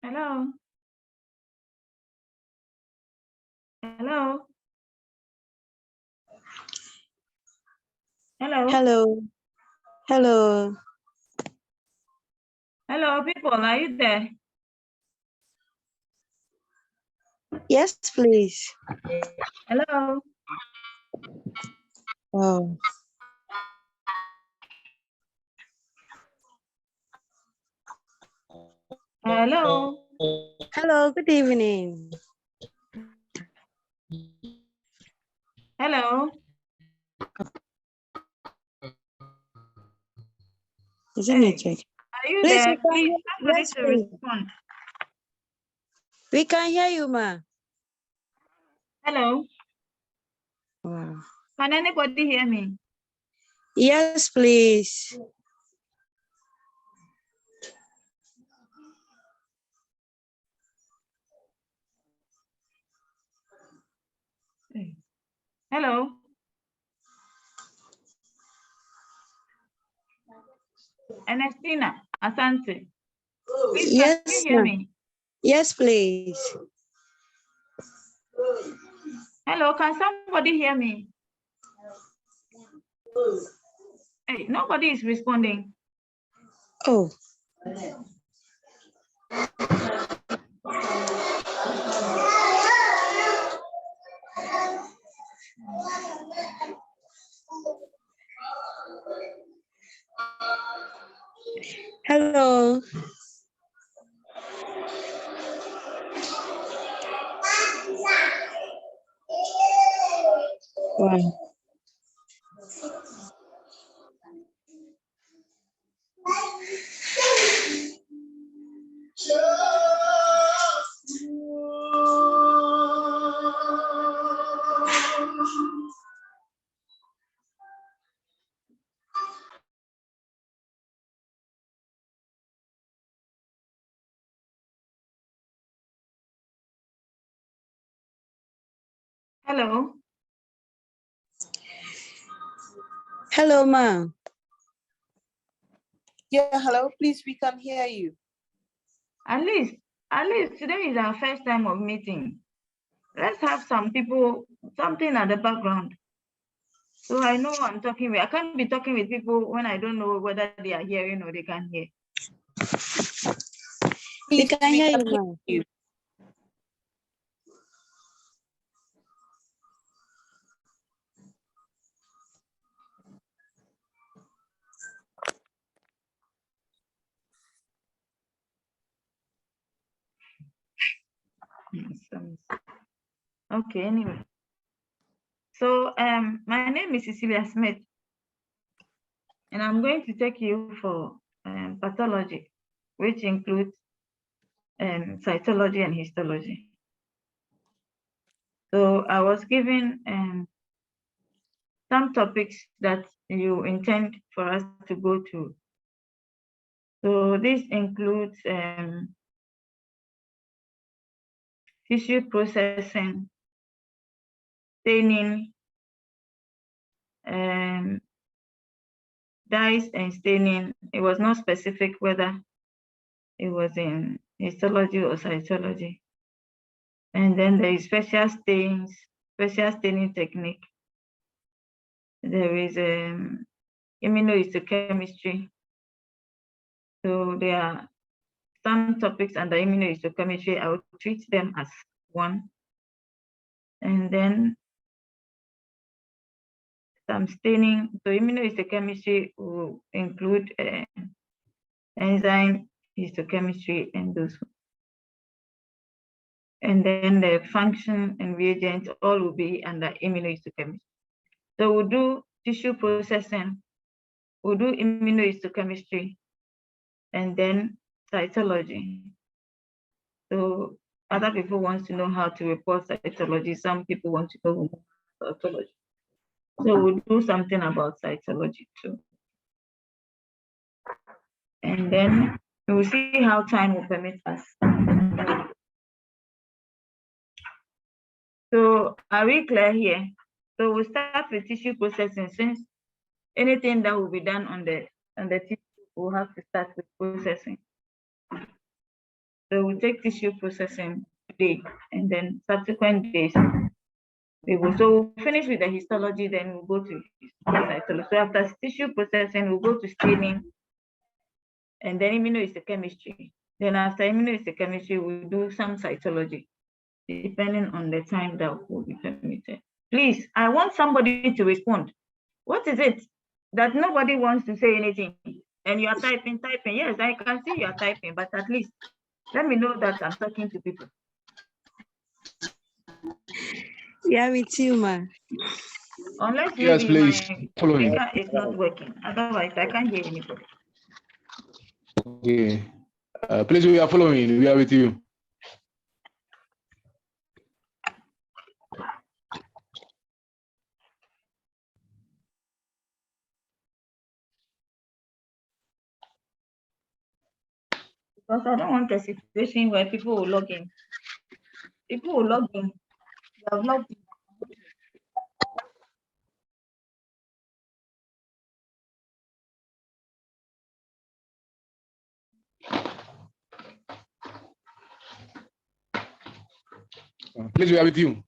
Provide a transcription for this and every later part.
Hello. Hello. Hello. Hello. Hello. Hello, people. Are you there? Yes, please. Hello. Oh. Hello. Hello, good evening. Hello. Is it Hey, network? are you Please, there? Please, somebody yes, to please. respond. We can hear you, ma. Hello. Wow. Can anybody hear me? Yes, please. Hey. Hello. Ernestina Asante. Please, can you Yes, hear ma. me? Yes, please. Hello, can somebody hear me? Hey, nobody is responding. Oh. Hello. Wow. Hello. Hello, ma. Yeah, hello, please, we can hear you. At least today is our first time of meeting. Let's have some people, something at the background. So I know I'm talking with, I can't be talking with people when I don't know whether they are hearing or they can hear. We Please, can hear you, ma. you. Okay, anyway. So my name is Cecilia Smith, and I'm going to take you for pathology, which includes cytology and histology. So I was given some topics that you intend for us to go to. So this includes tissue processing, staining, dyes and staining. It was not specific whether it was in histology or cytology. And then there is special stains, special staining technique. There is immunohistochemistry. So there are some topics under immunohistochemistry. I will treat them as one. And then some staining. So immunohistochemistry will include enzyme histochemistry and those. And then the function and reagents all will be under immunohistochemistry. So we'll do tissue processing, we'll do immunohistochemistry, and then cytology. So other people want to know how to report cytology. Some people want to know cytology. So we'll do something about cytology too. And then we'll see how time will permit us. So are we clear here? So we'll start with tissue processing, since anything that will be done on the tissue will have to start with processing. So we take tissue processing today, and then subsequent days we will. So we'll finish with the histology, then we'll go to cytology. So after tissue processing, we'll go to staining, and then immunohistochemistry. Then after immunohistochemistry, we'll do some cytology, depending on the time that will be permitted. Please, I want somebody to respond. What is it that nobody wants to say anything? And you are typing. Yes, I can see you are typing, but at least let me know that I'm talking to people. Yeah, with you, ma. Unless Yes, maybe please. my Following. speaker is not working. Otherwise, I can't hear anybody. Okay. Please, we are following. We are with you. Because I don't want a situation where people will log in. People will log in. They have logged in. Please, we are with you.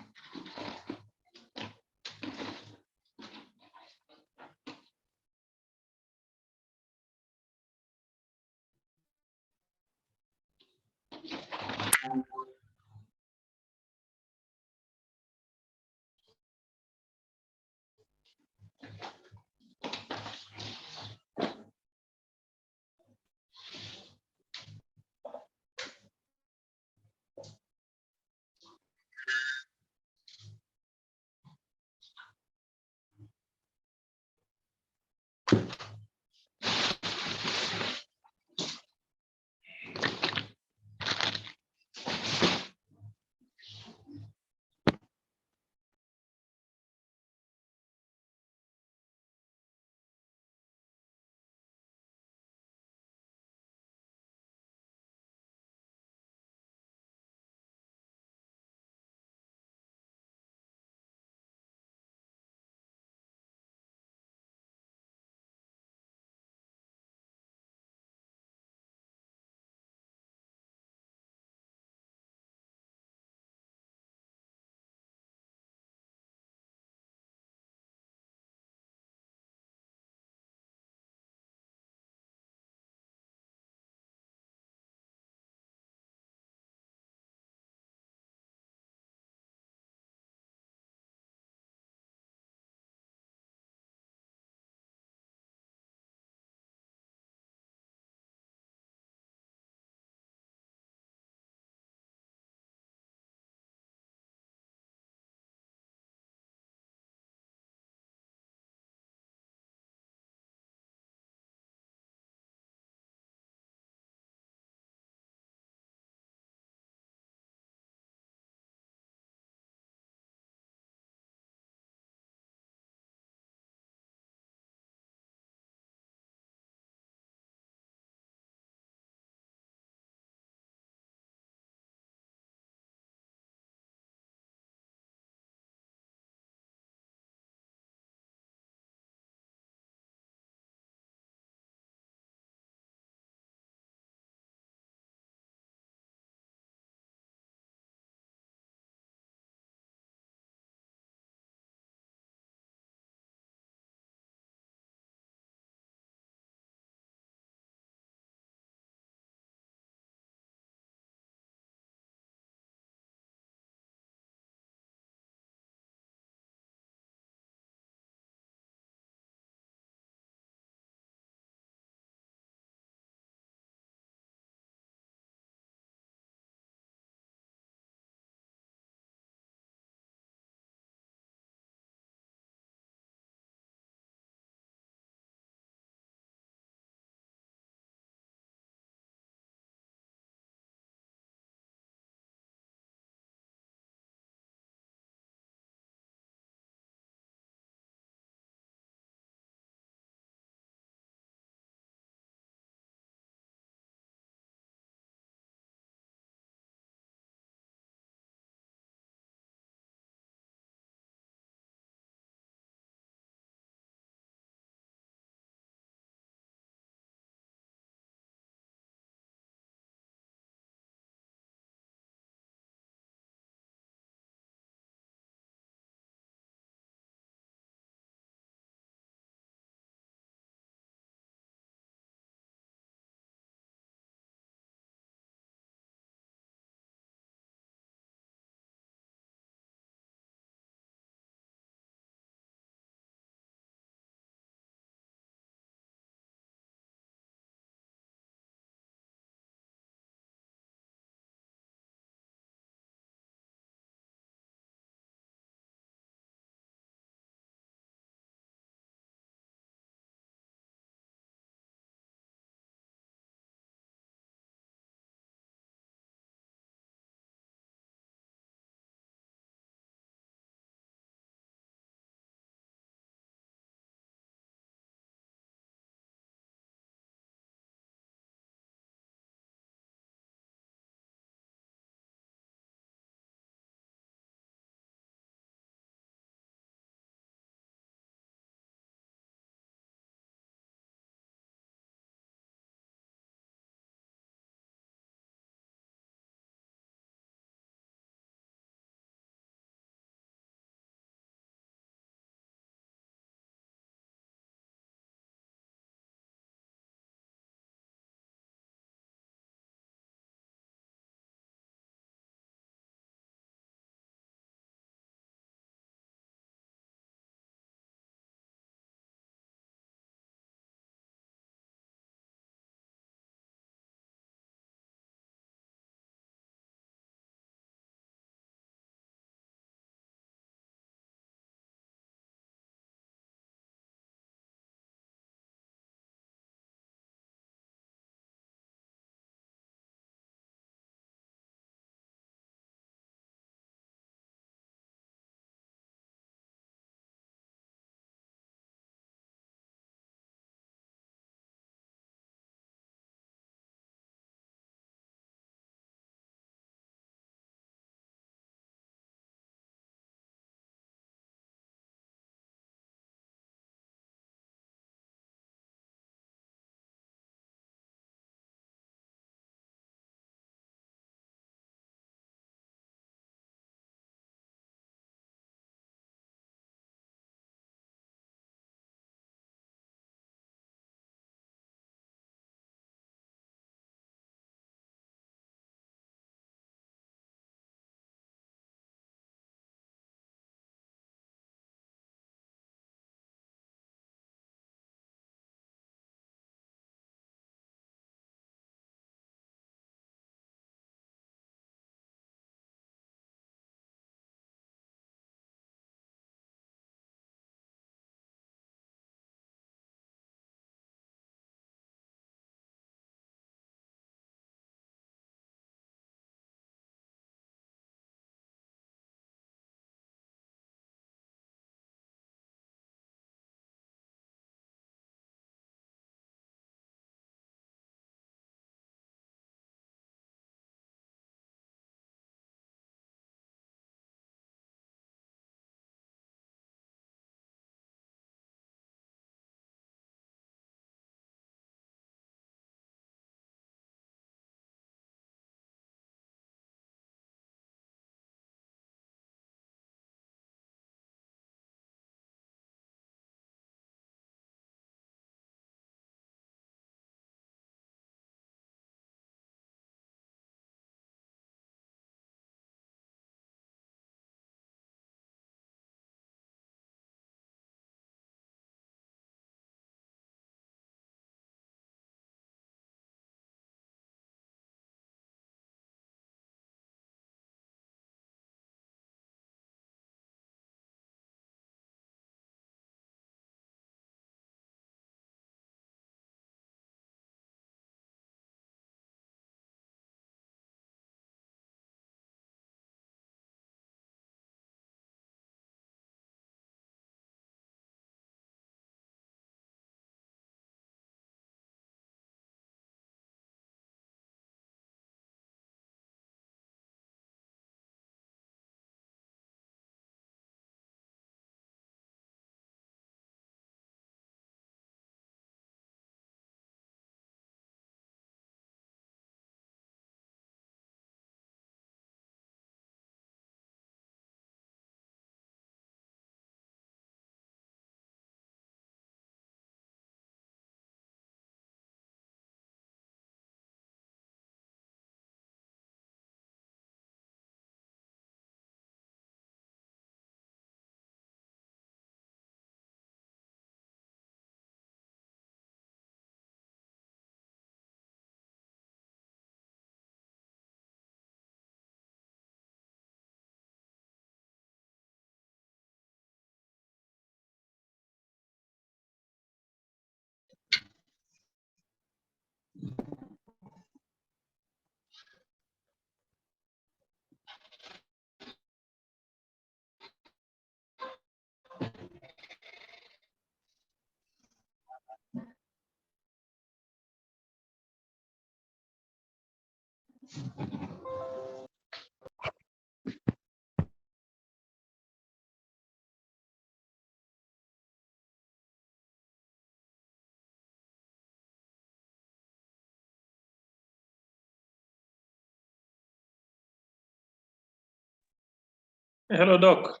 Hello, Doc.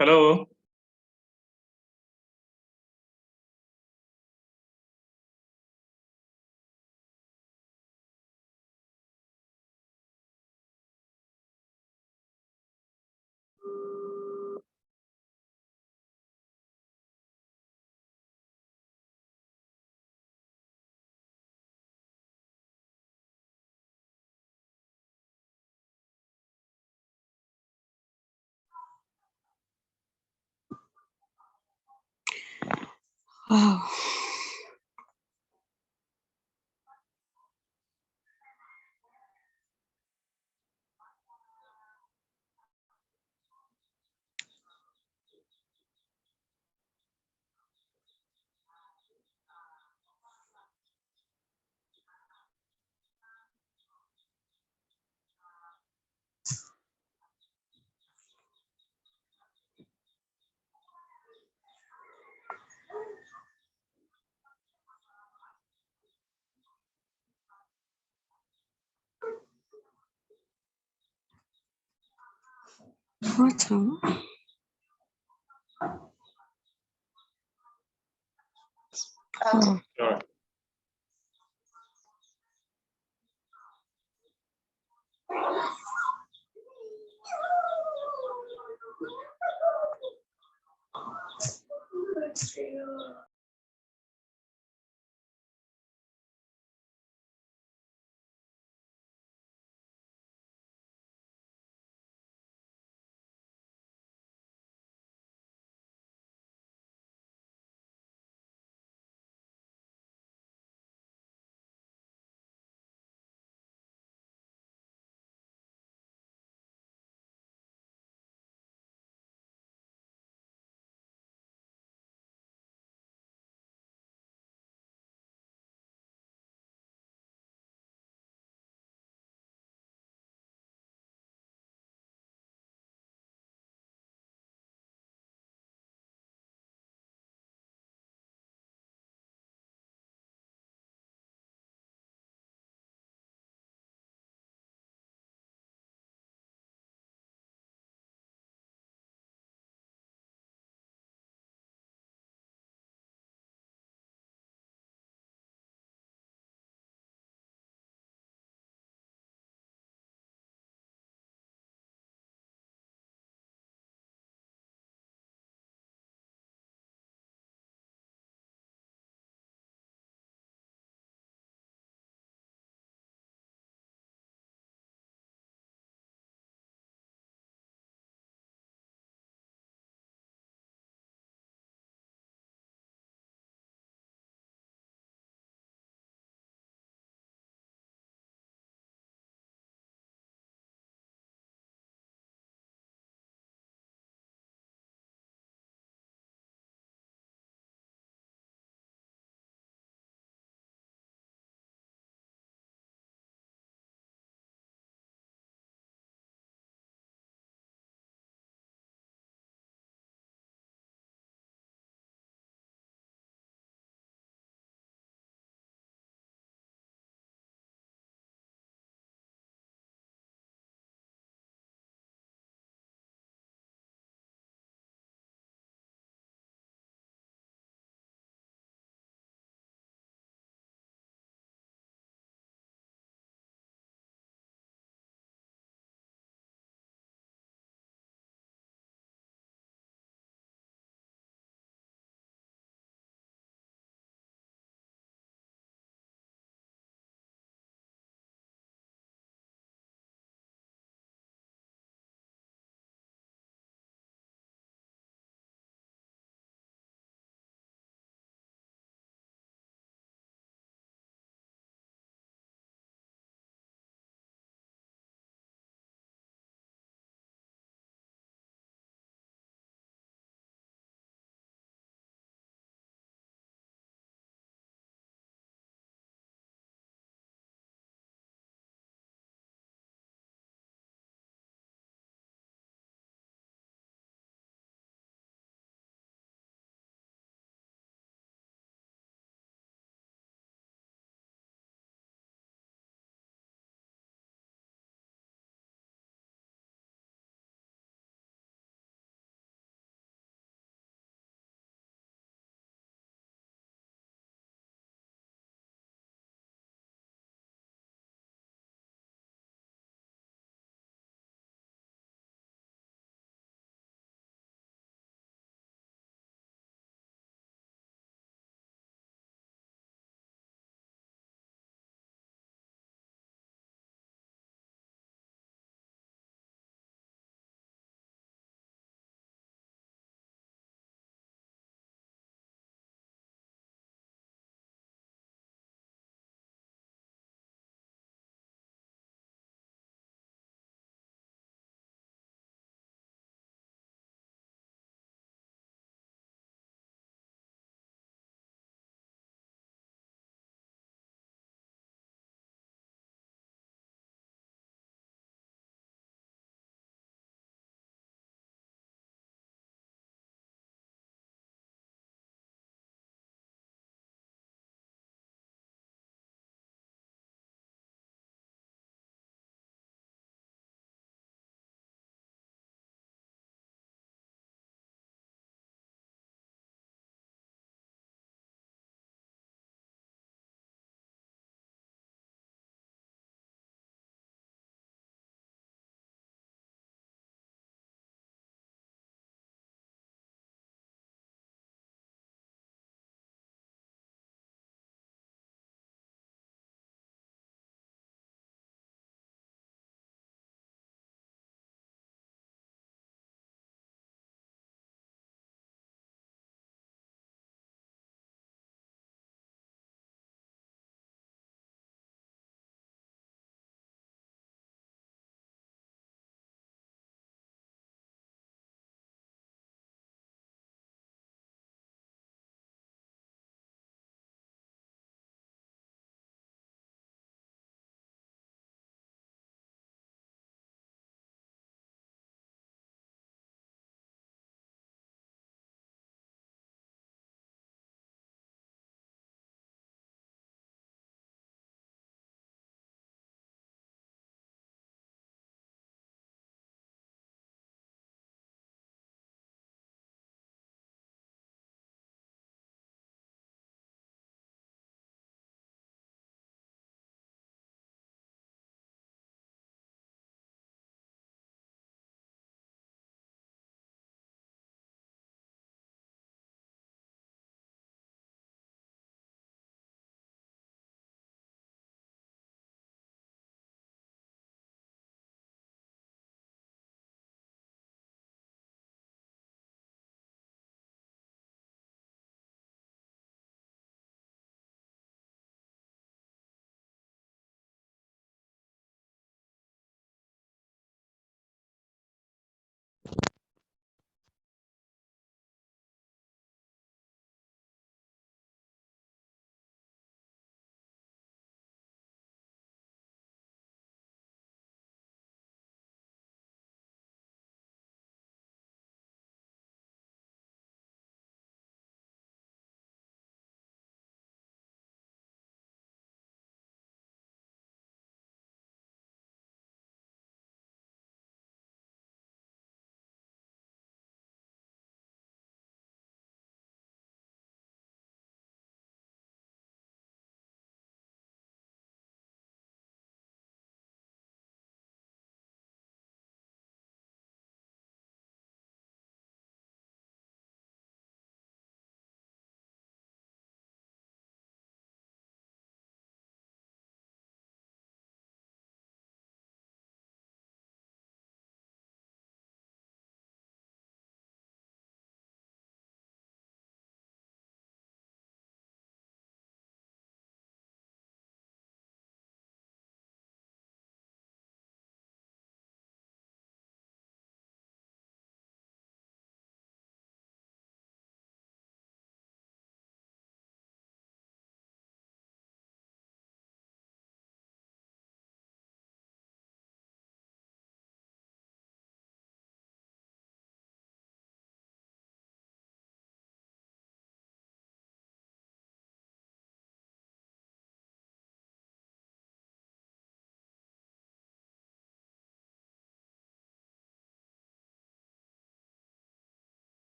Hello. Wow. What? Oh. All right.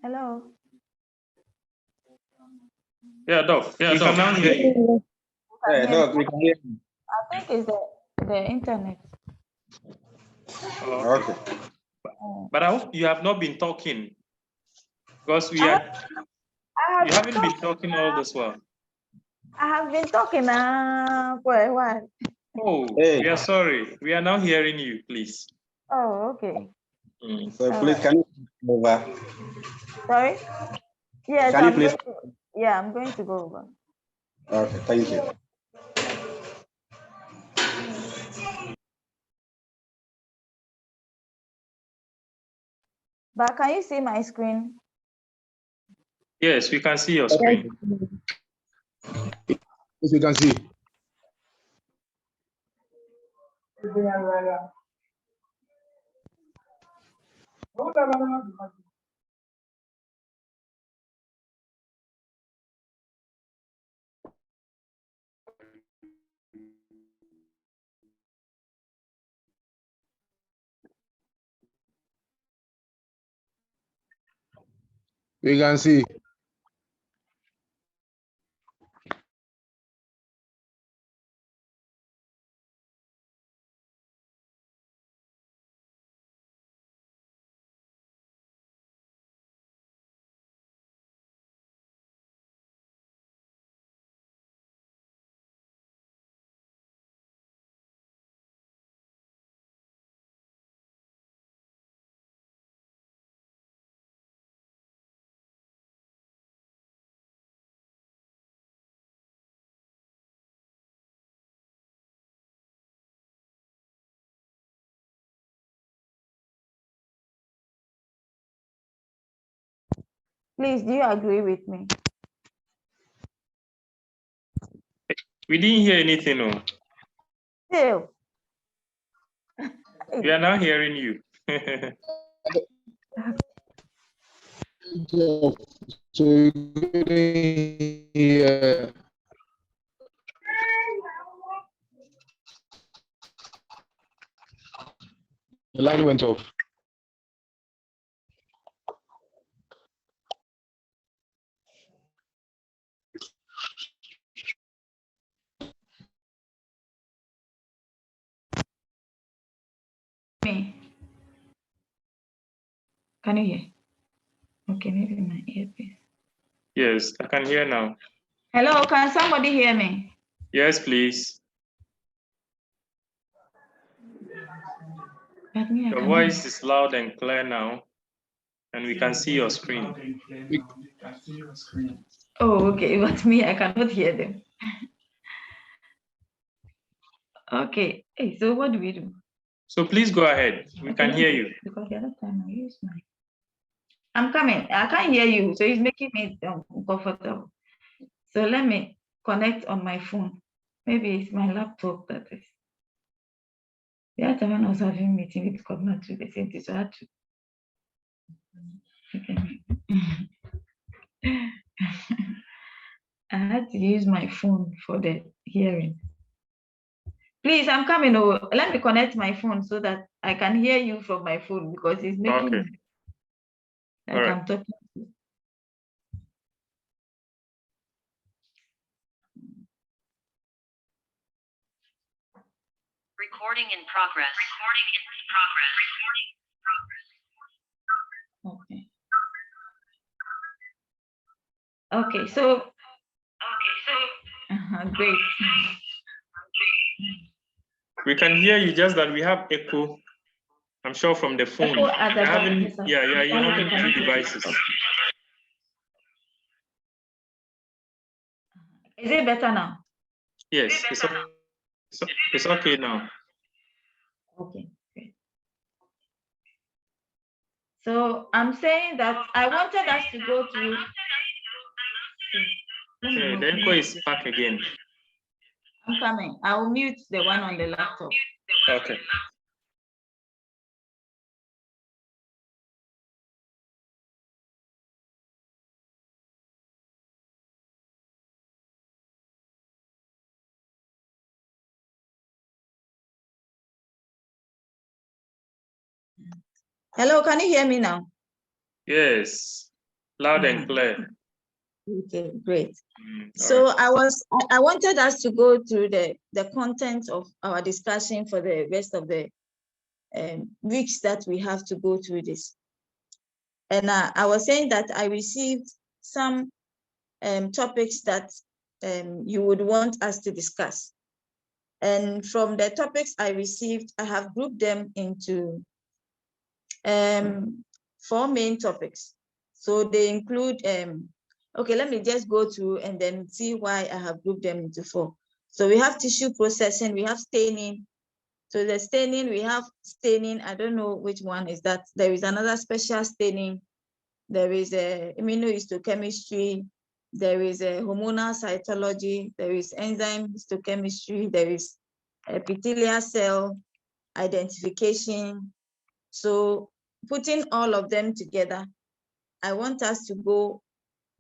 Hello. Yeah, Doc. Yeah, we can now hear you. Hey, Doc, we can hear you. I think it's the internet. Okay. But I hope you have not been talking because I have you haven't been talking all this while. I have been talking for a while. Oh, Hey. we are sorry. We are now hearing you, please. Oh, okay. So All please, right. can you over? Sorry? Yes, Can you please? I'm going to go over. Okay, thank you. But can you see my screen? Yes, we can see your screen. Yes, we can see. We can see. Please, do you agree with me? We didn't hear anything. No. Still. We are now hearing you. So you couldn't hear. The line went off. Me. Can you hear? Okay, maybe my earpiece. Yes, I can hear now. Hello, can somebody hear me? Yes, please. But me, I Your cannot voice hear. is loud and clear now, and we can see your screen. Oh, okay, but me, I cannot hear them. Okay, hey, so what do we do? So please go ahead. We Okay, can hear you. because the other time I used my. I'm coming. I can't hear you, so it's making me uncomfortable. So let me connect on my phone. Maybe it's my laptop that is. The other time when I was having meeting with Governor to the same thing, so I had to. Okay. I had to use my phone for the hearing. Please, I'm coming over. Let me connect my phone so that I can hear you from my phone because it's making Okay. me like All right. I'm talking. Recording in progress. Okay. Okay, so great. We can hear you, just that we have echo. I'm sure from the phone. Echo at the back. You're having two devices. Is it better now? Yes, it's okay now. Okay, great. So I'm saying that I wanted us to go through. Okay, the echo is back again. I'm coming. I will mute the one on the laptop. Okay. Hello, can you hear me now? Yes. Loud and clear. Okay, great. All So right. I wanted us to go through the content of our discussion for the rest of the weeks that we have to go through this. And I was saying that I received some topics that you would want us to discuss. And from the topics I received, I have grouped them into 4 main topics. So they include, okay, let me just go through and then see why I have grouped them into 4. So we have tissue processing, we have staining. So the staining, we have staining, I don't know which one is that. There is another special staining. There is a immunohistochemistry, there is a hormonal cytology, there is enzyme histochemistry, there is epithelial cell identification. So putting all of them together, I want us to go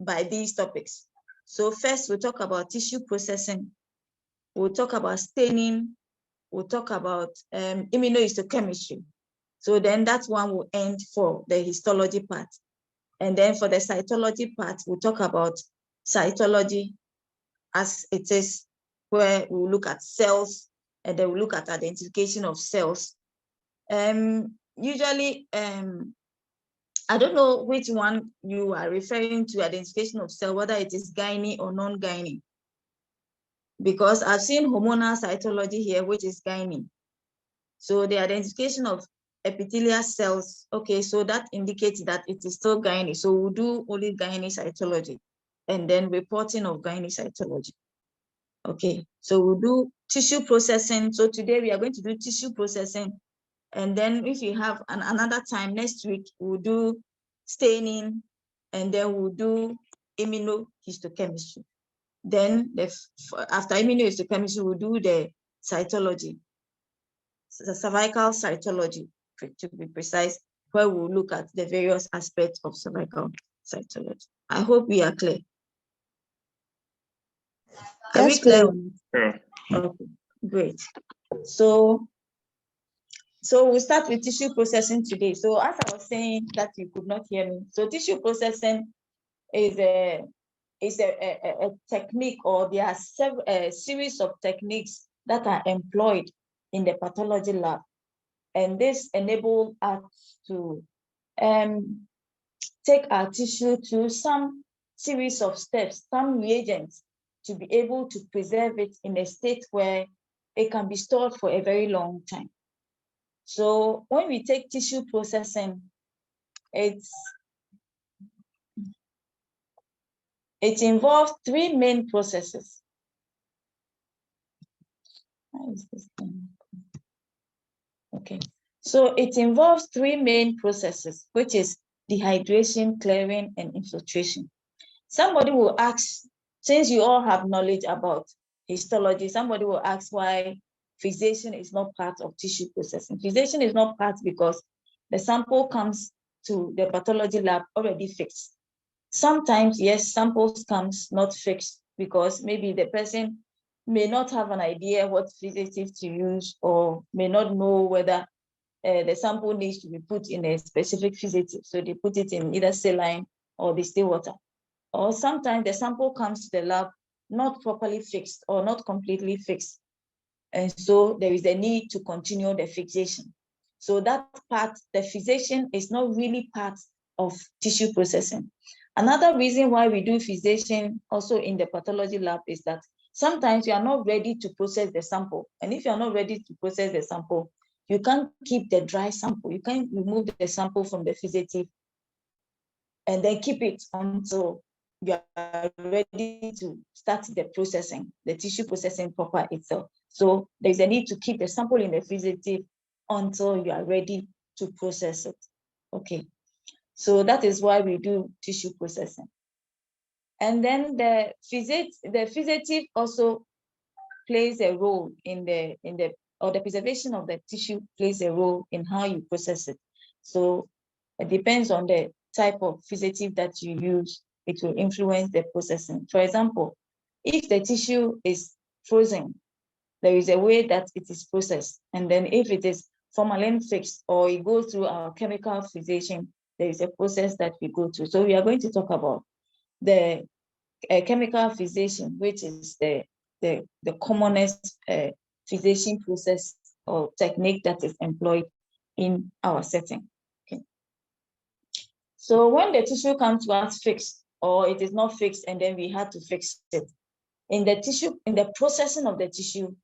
by these topics. So first we'll talk about tissue processing, we'll talk about staining, we'll talk about immunohistochemistry. So then that one will end for the histology part. And then for the cytology part, we'll talk about cytology as it is, where we'll look at cells and then we'll look at identification of cells. Usually, I don't know which one you are referring to, identification of cell, whether it is gynae or non-gynae. Because I've seen hormonal cytology here, which is gynae. So the identification of epithelial cells, okay, so that indicates that it is still gynae. So we'll do only gynae cytology and then reporting of gynae cytology. Okay, so we'll do tissue processing. So today we are going to do tissue processing. And then if you have another time next week, we'll do staining and then we'll do immunohistochemistry. Then after immunohistochemistry, we'll do the cytology, the cervical cytology, to be precise, where we'll look at the various aspects of cervical cytology. I hope we are clear. Are we clear? Sure. Okay, great. So we'll start with tissue processing today. So as I was saying that you could not hear me, so tissue processing is a technique, or there are a series of techniques that are employed in the pathology lab. And this enables us to take our tissue through some series of steps, some reagents, to be able to preserve it in a state where it can be stored for a very long time. So when we take tissue processing, it involves 3 main processes. How is this thing? Okay, so it involves 3 main processes, which is dehydration, clearing, and infiltration. Somebody will ask, since you all have knowledge about histology, somebody will ask why fixation is not part of tissue processing. Fixation is not part because the sample comes to the pathology lab already fixed. Sometimes, yes, samples comes not fixed because maybe the person may not have an idea what fixative to use, or may not know whether the sample needs to be put in a specific fixative. So they put it in either saline or distilled water. Or sometimes the sample comes to the lab not properly fixed or not completely fixed. And so there is a need to continue the fixation. So that part, the fixation, is not really part of tissue processing. Another reason why we do fixation also in the pathology lab is that sometimes you are not ready to process the sample. And if you are not ready to process the sample, you can't keep the dry sample. You can't remove the sample from the fixative and then keep it until you are ready to start the processing, the tissue processing proper itself. So there's a need to keep the sample in the fixative until you are ready to process it. Okay, so that is why we do tissue processing. And then the fixative also plays a role in the preservation of the tissue plays a role in how you process it. So it depends on the type of fixative that you use, it will influence the processing. For example, if the tissue is frozen, there is a way that it is processed. And then if it is formalin fixed or it goes through our chemical fixation, there is a process that we go through. So we are going to talk about the chemical fixation, which is the commonest fixation process or technique that is employed in our setting. Okay. So when the tissue comes to us fixed, or it is not fixed, and then we had to fix it, in the tissue, in the processing of the tissue,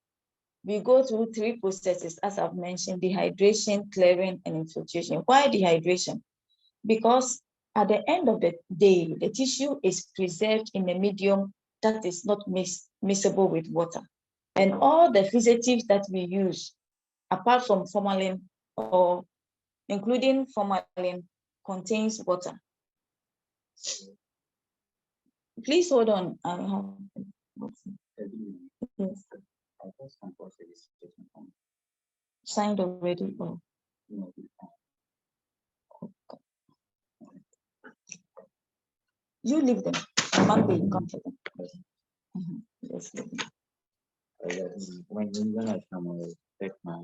we go through 3 processes, as I've mentioned: dehydration, clearing, and infiltration. Why dehydration? Because at the end of the day, the tissue is preserved in a medium that is not miscible with water. And all the fixatives that we use, apart from formalin, or including formalin, contains water. Please hold on. I have yes. Signed already. Oh. You leave them. On Monday, you come to them. Yes, leave them.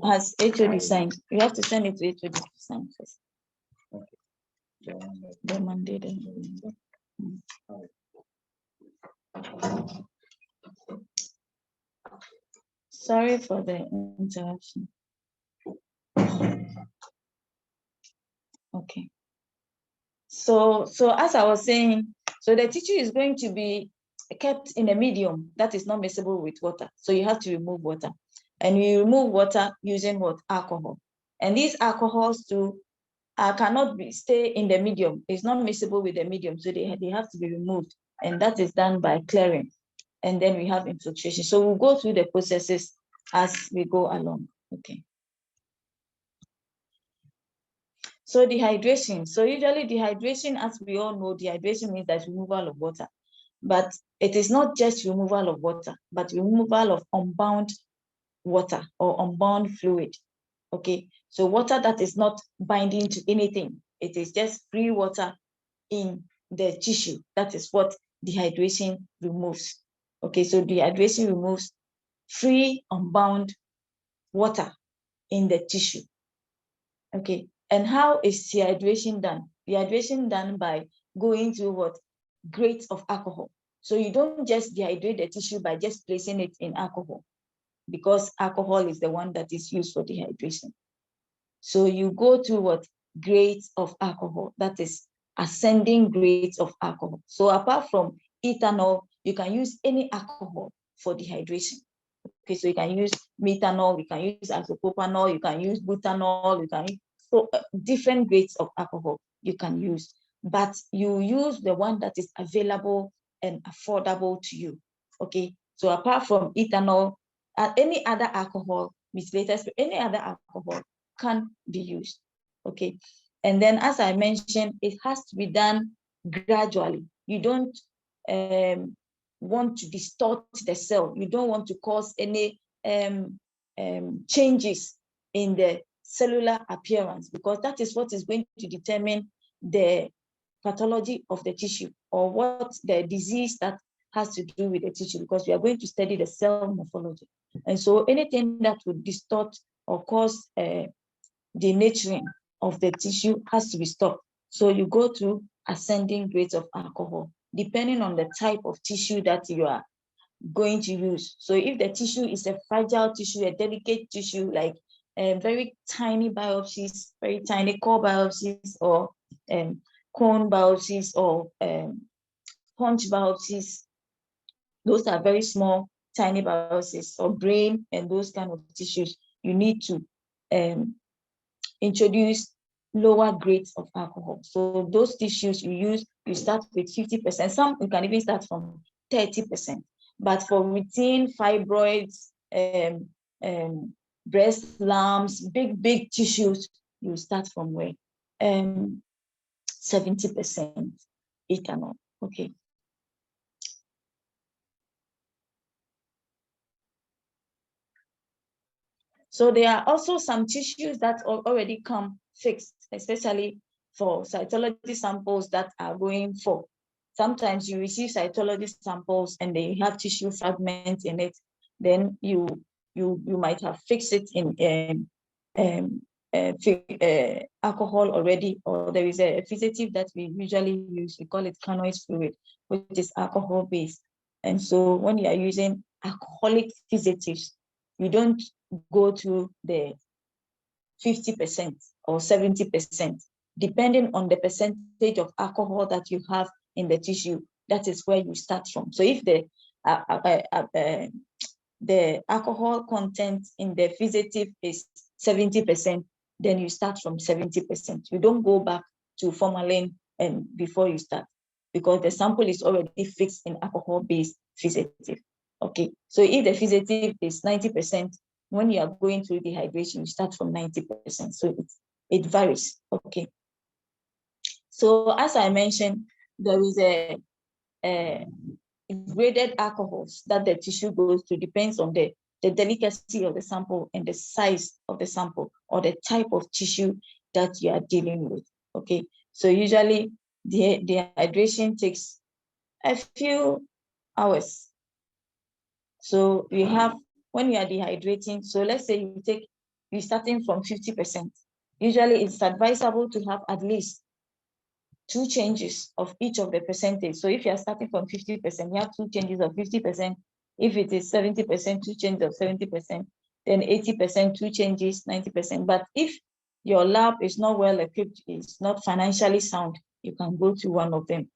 Has HOD signed? You have to send it to HOD to sign first. The Monday then. Sorry for the interruption. Okay. So as I was saying, so the tissue is going to be kept in a medium that is not miscible with water. So you have to remove water. And you remove water using what? Alcohol. And these alcohols too cannot stay in the medium. It's not miscible with the medium, so they have to be removed. And that is done by clearing. And then we have infiltration. So we'll go through the processes as we go along. Okay. So dehydration. So usually dehydration, as we all know, dehydration means that removal of water. But it is not just removal of water, but removal of unbound water or unbound fluid. Okay, so water that is not binding to anything. It is just free water in the tissue. That is what dehydration removes. Okay, so dehydration removes free unbound water in the tissue. Okay, and how is dehydration done? Dehydration done by going through what? Grades of alcohol. So you don't just dehydrate the tissue by just placing it in alcohol, because alcohol is the one that is used for dehydration. So you go through what? Grades of alcohol, that is ascending grades of alcohol. So apart from ethanol, you can use any alcohol for dehydration. Okay, so you can use methanol, you can use isopropanol, you can use butanol, you can use different grades of alcohol you can use, but you use the one that is available and affordable to you. Okay, so apart from ethanol, any other alcohol, methylated, any other alcohol can be used. Okay, and then as I mentioned, it has to be done gradually. You don't want to distort the cell. You don't want to cause any changes in the cellular appearance, because that is what is going to determine the pathology of the tissue, or what the disease that has to do with the tissue, because we are going to study the cell morphology. And so anything that would distort or cause denaturing of the tissue has to be stopped. So you go through ascending grades of alcohol, depending on the type of tissue that you are going to use. So if the tissue is a fragile tissue, a delicate tissue, like very tiny biopsies, very tiny core biopsies, or cone biopsies, or punch biopsies, those are very small, tiny biopsies, or brain and those kind of tissues, you need to introduce lower grades of alcohol. So those tissues you use, you start with 50%. Some you can even start from 30%. But for routine fibroids, breast lumps, big tissues, you start from where? 70% ethanol. Okay. So there are also some tissues that already come fixed, especially for cytology samples that are going for. Sometimes you receive cytology samples and they have tissue fragments in it. Then you might have fixed it in alcohol already, or there is a fixative that we usually use. We call it canoid fluid, which is alcohol based. And so when you are using alcoholic fixatives, you don't go to the 50% or 70%, depending on the percentage of alcohol that you have in the tissue. That is where you start from. So if the alcohol content in the fixative is 70%, then you start from 70%. You don't go back to formalin and before you start, because the sample is already fixed in alcohol-based fixative. Okay, so if the fixative is 90%, when you are going through dehydration, you start from 90%. So it varies. Okay. So as I mentioned, there is a graded alcohols that the tissue goes to, depends on the delicacy of the sample and the size of the sample or the type of tissue that you are dealing with. Okay, so usually the dehydration takes a few hours. So you have, when you are dehydrating, so let's say you're starting from 50%. Usually it's advisable to have at least 2 changes of each of the percentage. So if you are starting from 50%, you have 2 changes of 50%. If it is 70%, 2 changes of 70%, then 80%, 2 changes, 90%. But if your lab is not well equipped, it's not financially sound, you can go to one of them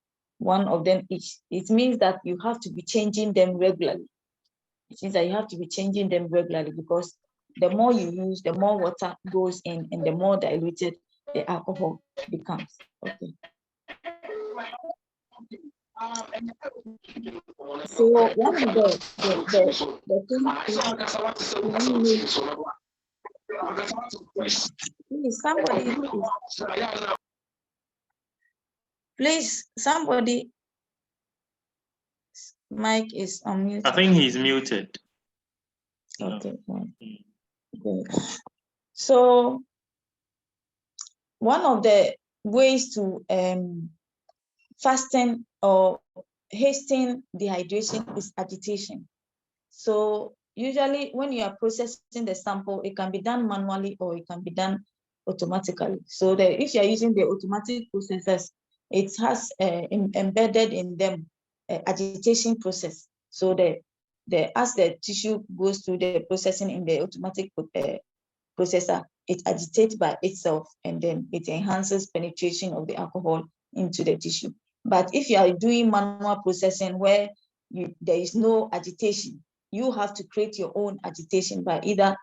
each. It means that you have to be changing them regularly. It means that you have to be changing them regularly, because the more you use, the more water goes in and the more diluted the alcohol becomes. Okay. So one of the please somebody mic is unmuted. I think he's muted. Okay. Good. So one of the ways to fasten or hasten dehydration is agitation. So usually when you are processing the sample, it can be done manually or it can be done automatically. So if you are using the automatic processors, it has embedded in them agitation process. So as the tissue goes through the processing in the automatic processor, it agitates by itself and then it enhances penetration of the alcohol into the tissue. But if you are doing manual processing where there is no agitation, you have to create your own agitation by either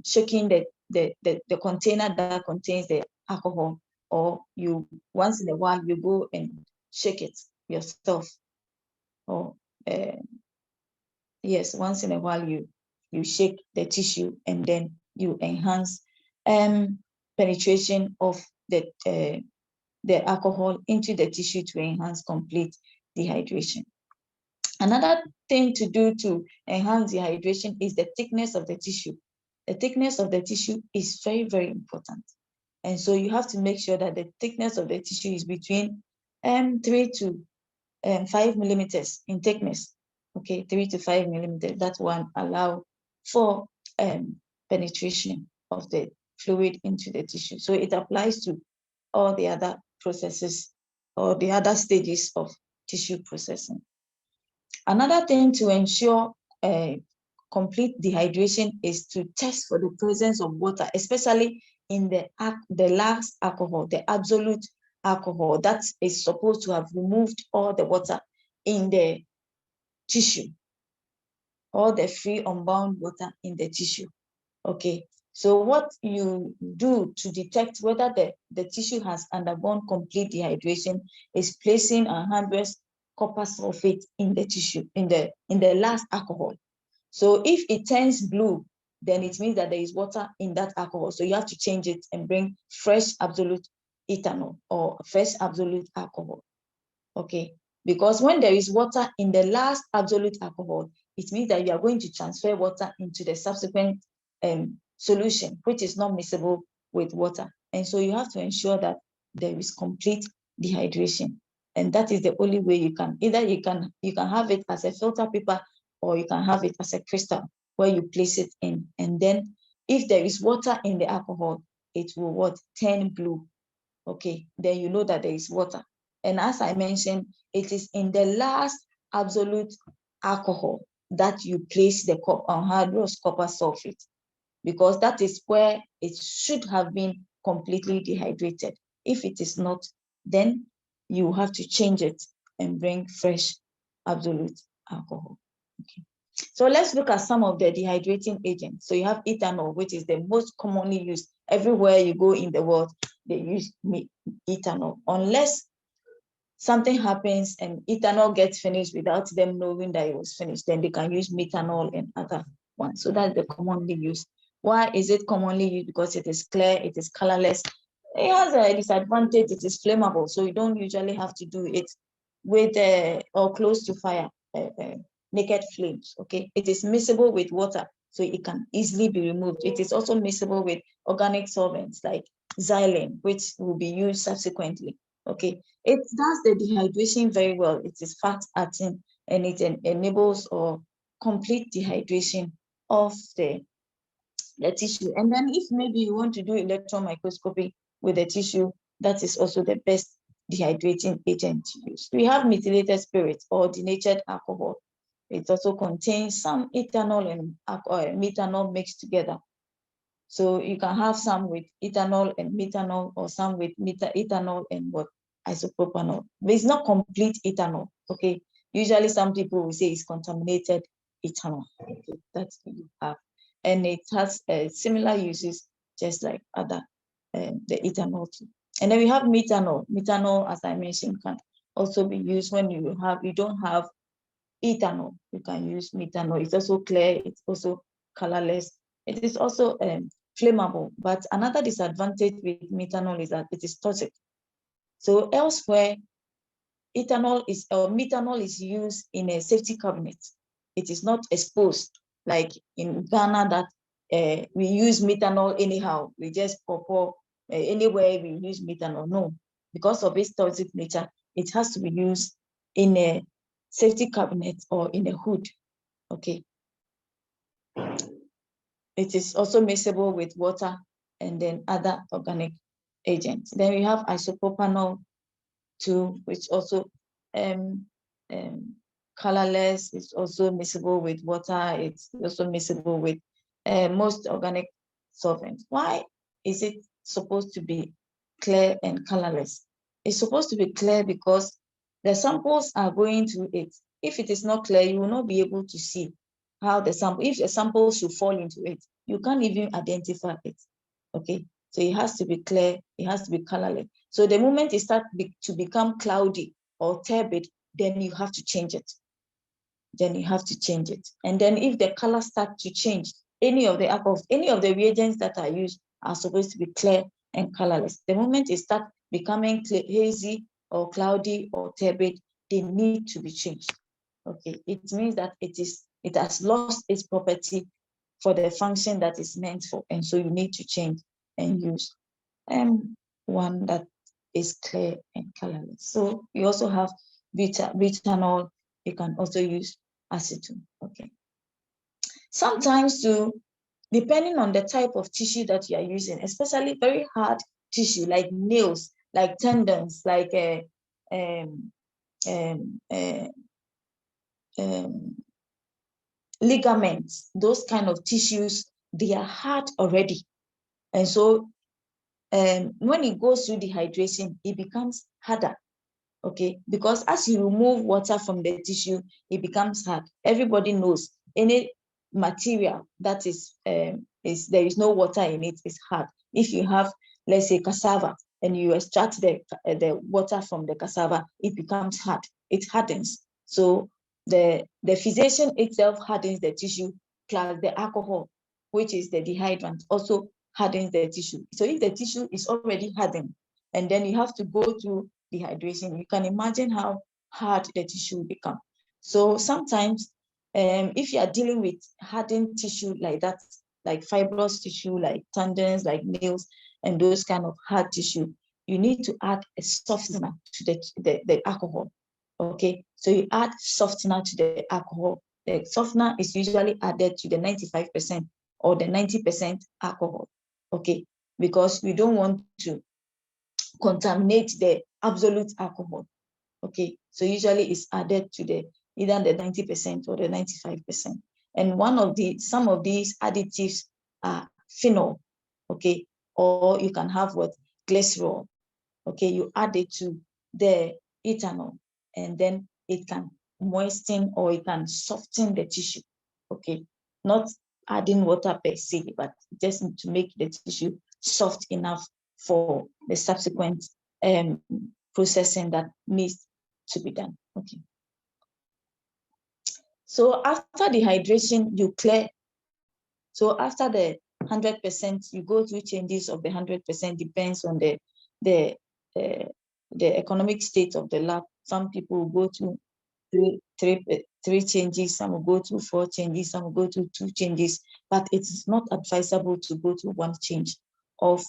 shaking the container that contains the alcohol, or you once in a while you go and shake it yourself. Or yes, once in a while you shake the tissue and then you enhance penetration of the alcohol into the tissue to enhance complete dehydration. Another thing to do to enhance dehydration is the thickness of the tissue. The thickness of the tissue is very, very important. And so you have to make sure that the thickness of the tissue is between 3 to 5 millimeters in thickness. Okay, 3 to 5 millimeters. That one allow for penetration of the fluid into the tissue. So it applies to all the other processes or the other stages of tissue processing. Another thing to ensure complete dehydration is to test for the presence of water, especially in the last alcohol, the absolute alcohol that is supposed to have removed all the water in the tissue, all the free unbound water in the tissue. Okay, so what you do to detect whether the tissue has undergone complete dehydration is placing 100 copper sulfate in the tissue, in the last alcohol. So if it turns blue, then it means that there is water in that alcohol. So you have to change it and bring fresh absolute ethanol or fresh absolute alcohol. Okay, because when there is water in the last absolute alcohol, it means that you are going to transfer water into the subsequent solution, which is not miscible with water. And so you have to ensure that there is complete dehydration. And that is the only way you can, either you can have it as a filter paper or you can have it as a crystal where you place it in. And then if there is water in the alcohol, it will what? Turn blue. Okay, then you know that there is water. And as I mentioned, it is in the last absolute alcohol that you place the anhydrous copper sulfate, because that is where it should have been completely dehydrated. If it is not, then you have to change it and bring fresh absolute alcohol. Okay. So let's look at some of the dehydrating agents. So you have ethanol, which is the most commonly used. Everywhere you go in the world, they use ethanol. Unless something happens and ethanol gets finished without them knowing that it was finished, then they can use methanol and other ones. So that's the commonly used. Why is it commonly used? Because it is clear, it is colorless. It has a disadvantage, it is flammable. So you don't usually have to do it with or close to fire, naked flames. Okay, it is miscible with water, so it can easily be removed. It is also miscible with organic solvents like xylene, which will be used subsequently. Okay, it does the dehydration very well. It is fat acting and it enables or complete dehydration of the tissue. And then if maybe you want to do electron microscopy with the tissue, that is also the best dehydrating agent to use. We have methylated spirits or denatured alcohol. It also contains some ethanol and methanol mixed together. So you can have some with ethanol and methanol, or some with ethanol and what? Isopropanol. But it's not complete ethanol. Okay. Usually some people will say it's contaminated ethanol. Okay. That's what you have. And it has similar uses, just like other the ethanol too. And then we have methanol. Methanol, as I mentioned, can also be used when you don't have ethanol. You can use methanol. It's also clear. It's also colorless. It is also flammable. But another disadvantage with methanol is that it is toxic. So elsewhere, methanol is used in a safety cabinet. It is not exposed like in Ghana that we use methanol anyhow. We just pour anywhere we use methanol. No, because of its toxic nature, it has to be used in a safety cabinet or in a hood. Okay. It is also miscible with water and then other organic agents. Then we have isopropanol too, which also colorless. It's also miscible with water. It's also miscible with most organic solvents. Why is it supposed to be clear and colorless? It's supposed to be clear because the samples are going to it. If it is not clear, you will not be able to see how the sample, if the sample should fall into it, you can't even identify it. Okay, so it has to be clear, it has to be colorless. So the moment it starts to become cloudy or turbid, then you have to change it. Then you have to change it. And then if the color starts to change, any of the alcohols, any of the reagents that are used are supposed to be clear and colorless. The moment it starts becoming hazy or cloudy or turbid, they need to be changed. Okay, it means that it has lost its property for the function that is meant for, and so you need to change and use one that is clear and colorless. So you also have butanol. You can also use acetone. Okay. Sometimes too, depending on the type of tissue that you are using, especially very hard tissue like nails, like tendons, like ligaments, those kind of tissues, they are hard already. And so when it goes through dehydration, it becomes harder. Okay, because as you remove water from the tissue, it becomes hard. Everybody knows any material that is there is no water in it is hard. If you have, let's say, cassava, and you extract the water from the cassava, it becomes hard. It hardens. So the fixation itself hardens the tissue, plus the alcohol, which is the dehydrant, also hardens the tissue. So if the tissue is already hardened, and then you have to go through dehydration, you can imagine how hard the tissue will become. So sometimes if you are dealing with hardened tissue like that, like fibrous tissue, like tendons, like nails, and those kind of hard tissue, you need to add a softener to the alcohol. Okay, so you add softener to the alcohol. The softener is usually added to the 95% or the 90% alcohol, okay? Because we don't want to contaminate the absolute alcohol, okay? So usually it's added to the either the 90% or the 95%. And some of these additives are phenol, okay? Or you can have what? Glycerol, okay? You add it to the ethanol, and then it can moisten or it can soften the tissue, okay? Not adding water per se, but just to make the tissue soft enough for the subsequent processing that needs to be done, okay? So after dehydration, you clear. So after the 100%, you go through changes of the 100%, depends on the economic state of the lab. Some people will go to three changes, some will go to 4 changes, some will go to 2 changes, but it is not advisable to go to 1 change of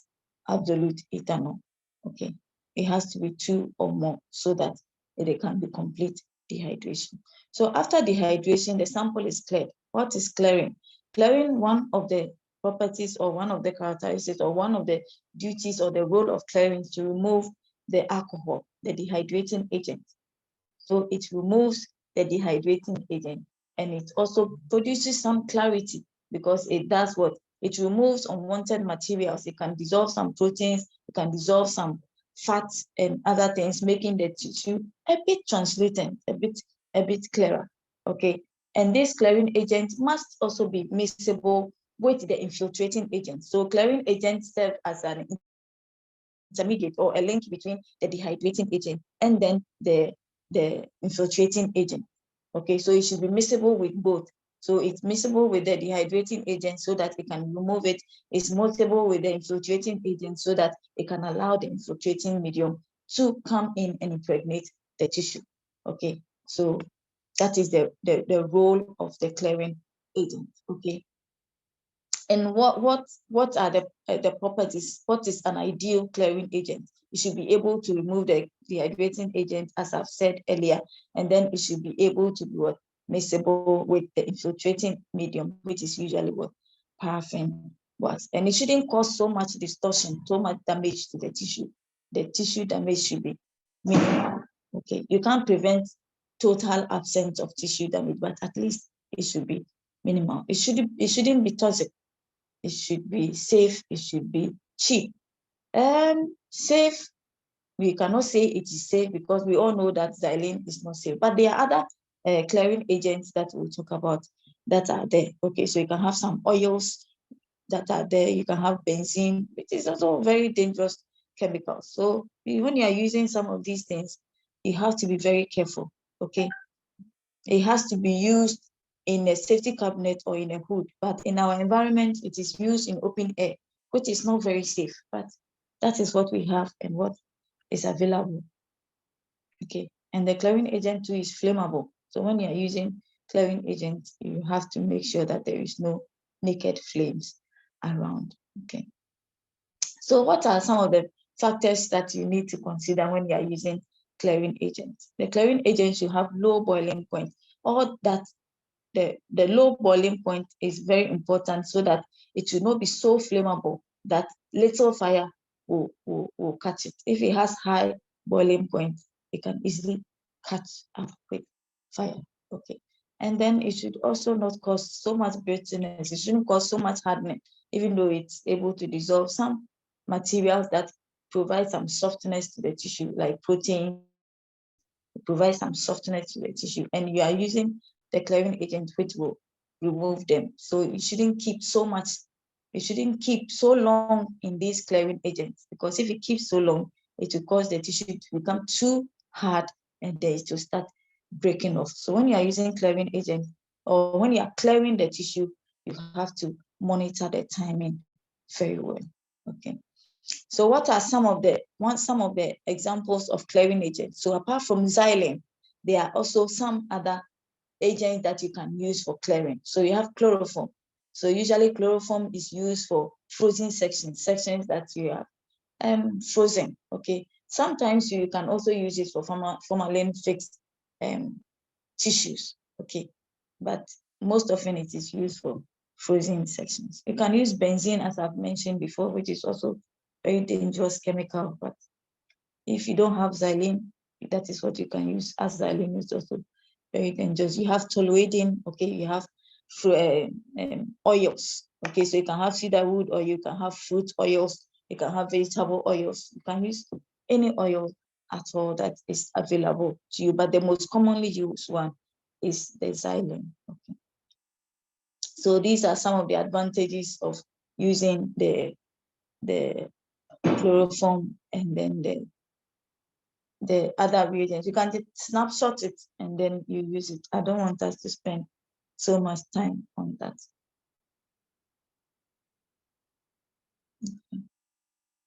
absolute ethanol, okay? It has to be 2 or more so that it can be complete dehydration. So after dehydration, the sample is cleared. What is clearing? Clearing, one of the properties or one of the characteristics or one of the duties or the role of clearing is to remove the alcohol, the dehydrating agent. So it removes the dehydrating agent, and it also produces some clarity because it does what? It removes unwanted materials. It can dissolve some proteins, it can dissolve some fats and other things, making the tissue a bit translucent, a bit clearer, okay? And this clearing agent must also be miscible with the infiltrating agent. So clearing agents serve as an intermediate or a link between the dehydrating agent and then the infiltrating agent, okay? So it should be miscible with both. So it's miscible with the dehydrating agent so that it can remove it. It's miscible with the infiltrating agent so that it can allow the infiltrating medium to come in and impregnate the tissue, okay? So that is the role of the clearing agent, okay? And what are the properties? What is an ideal clearing agent? It should be able to remove the dehydrating agent, as I've said earlier, and then it should be able to be what? Miscible with the infiltrating medium, which is usually what paraffin was. And it shouldn't cause so much distortion, so much damage to the tissue. The tissue damage should be minimal, okay? You can't prevent total absence of tissue damage, but at least it should be minimal. It shouldn't be toxic. It should be safe, it should be cheap. Safe, we cannot say it is safe because we all know that xylene is not safe, but there are other clearing agents that we'll talk about that are there, okay? So you can have some oils that are there, you can have benzene, which is also very dangerous chemical. So when you are using some of these things, you have to be very careful, okay? It has to be used in a safety cabinet or in a hood, but in our environment, it is used in open air, which is not very safe, but that is what we have and what is available, okay? And the clearing agent too is flammable. So when you're using clearing agent, you have to make sure that there is no naked flames around, okay? So what are some of the factors that you need to consider when you are using clearing agents? The clearing agent should have low boiling point, or that the low boiling point is very important so that it will not be so flammable that little fire will catch it. If it has high boiling point, it can easily catch up with fire, okay? And then it should also not cause so much bitterness. It shouldn't cause so much hardness, even though it's able to dissolve some materials that provide some softness to the tissue, like protein, provide some softness to the tissue, and you are using the clearing agent which will remove them. So you shouldn't keep so much, you shouldn't keep so long in these clearing agents, because if it keeps so long, it will cause the tissue to become too hard and then it will start breaking off. So when you are using clearing agent or when you are clearing the tissue, you have to monitor the timing very well, okay? So what are some of the examples of clearing agents? So apart from xylene, there are also some other agents that you can use for clearing. So you have chloroform. So usually chloroform is used for frozen sections that you have frozen, okay? Sometimes you can also use it for formalin fixed tissues, okay? But most often it is used for frozen sections. You can use benzene, as I've mentioned before, which is also very dangerous chemical, but if you don't have xylene, that is what you can use, as xylene is also very dangerous. You have toluidine, okay, you have oils, okay, so you can have cedarwood, or you can have fruit oils, you can have vegetable oils, you can use any oil at all that is available to you, but the most commonly used one is the xylene. Okay. So these are some of the advantages of using the chloroform and then the other reagents. You can just snapshot it and then you use it. I don't want us to spend so much time on that. Okay.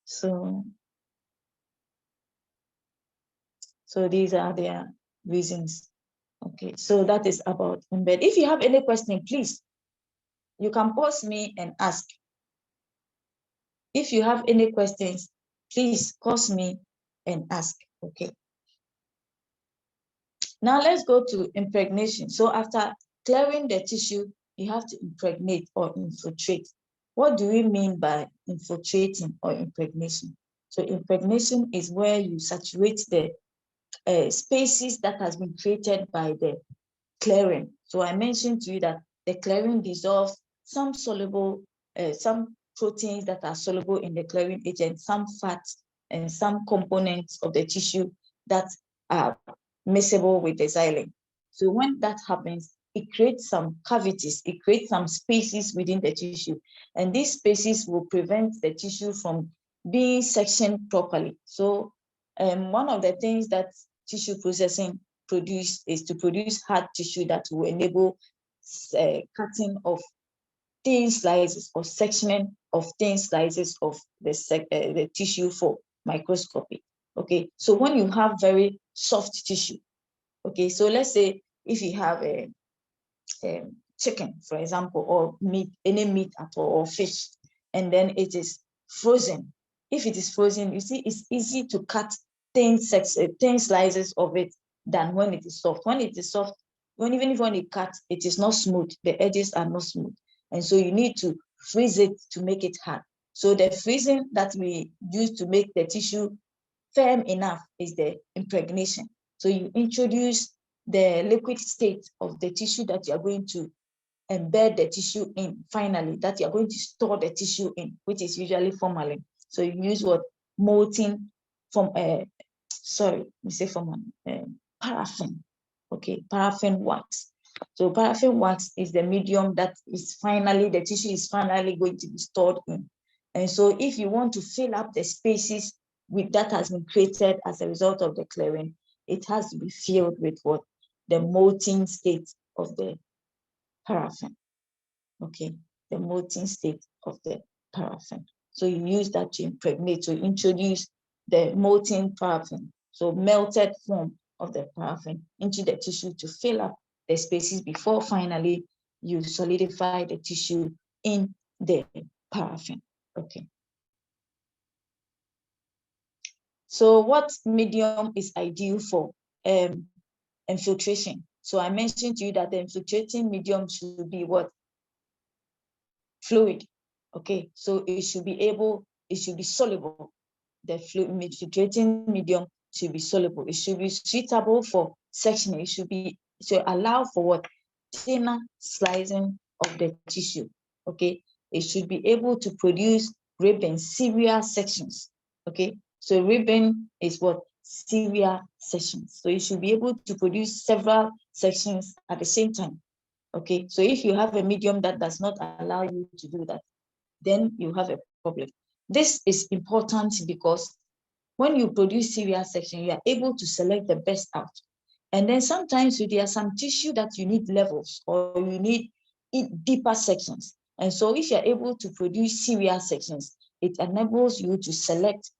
So these are their reasons. Okay, so that is about embed. If you have any question, please, you can pause me and ask. If you have any questions, please pause me and ask. Okay. Now let's go to impregnation. So after clearing the tissue, you have to impregnate or infiltrate. What do we mean by infiltrating or impregnation? So impregnation is where you saturate the spaces that has been created by the clearing. So I mentioned to you that the clearing dissolves some soluble, some proteins that are soluble in the clearing agent, some fats, and some components of the tissue that are miscible with the xylene. So when that happens, it creates some cavities, it creates some spaces within the tissue, and these spaces will prevent the tissue from being sectioned properly. So one of the things that tissue processing is to produce hard tissue that will enable cutting of thin slices or sectioning of thin slices of the tissue for microscopy. Okay, so when you have very soft tissue, okay, so let's say if you have a chicken, for example, or meat, any meat at all, or fish, and then it is frozen. If it is frozen, you see, it's easy to cut thin slices of it than when it is soft. When it is soft, even if when it cuts, it is not smooth. The edges are not smooth, and so you need to freeze it to make it hard. So the freezing that we use to make the tissue firm enough is the impregnation. So you introduce the liquid state of the tissue that you are going to embed the tissue in, finally, that you're going to store the tissue in, which is usually formalin. So you use what? Molten paraffin. Okay, paraffin wax. So paraffin wax is the medium that is finally, the tissue is finally going to be stored in. And so if you want to fill up the spaces with that has been created as a result of the clearing, it has to be filled with what? The molten state of the paraffin. Okay, the molten state of the paraffin. So you use that to impregnate, to introduce the molten paraffin, so melted form of the paraffin into the tissue to fill up the spaces before finally you solidify the tissue in the paraffin. Okay. So what medium is ideal for infiltration? So I mentioned to you that the infiltrating medium should be what? Fluid. Okay, so it should be soluble. The fluid infiltrating medium should be soluble. It should be suitable for sectioning. It should allow for what? Thinner slicing of the tissue. Okay, it should be able to produce ribbon, serial sections. Okay, so ribbon is what? Serial sections. So it should be able to produce several sections at the same time. Okay, so if you have a medium that does not allow you to do that, then you have a problem. This is important because when you produce serial section, you are able to select the best out. And then sometimes there are some tissue that you need levels or you need deeper sections. And so if you're able to produce serial sections, it enables you to select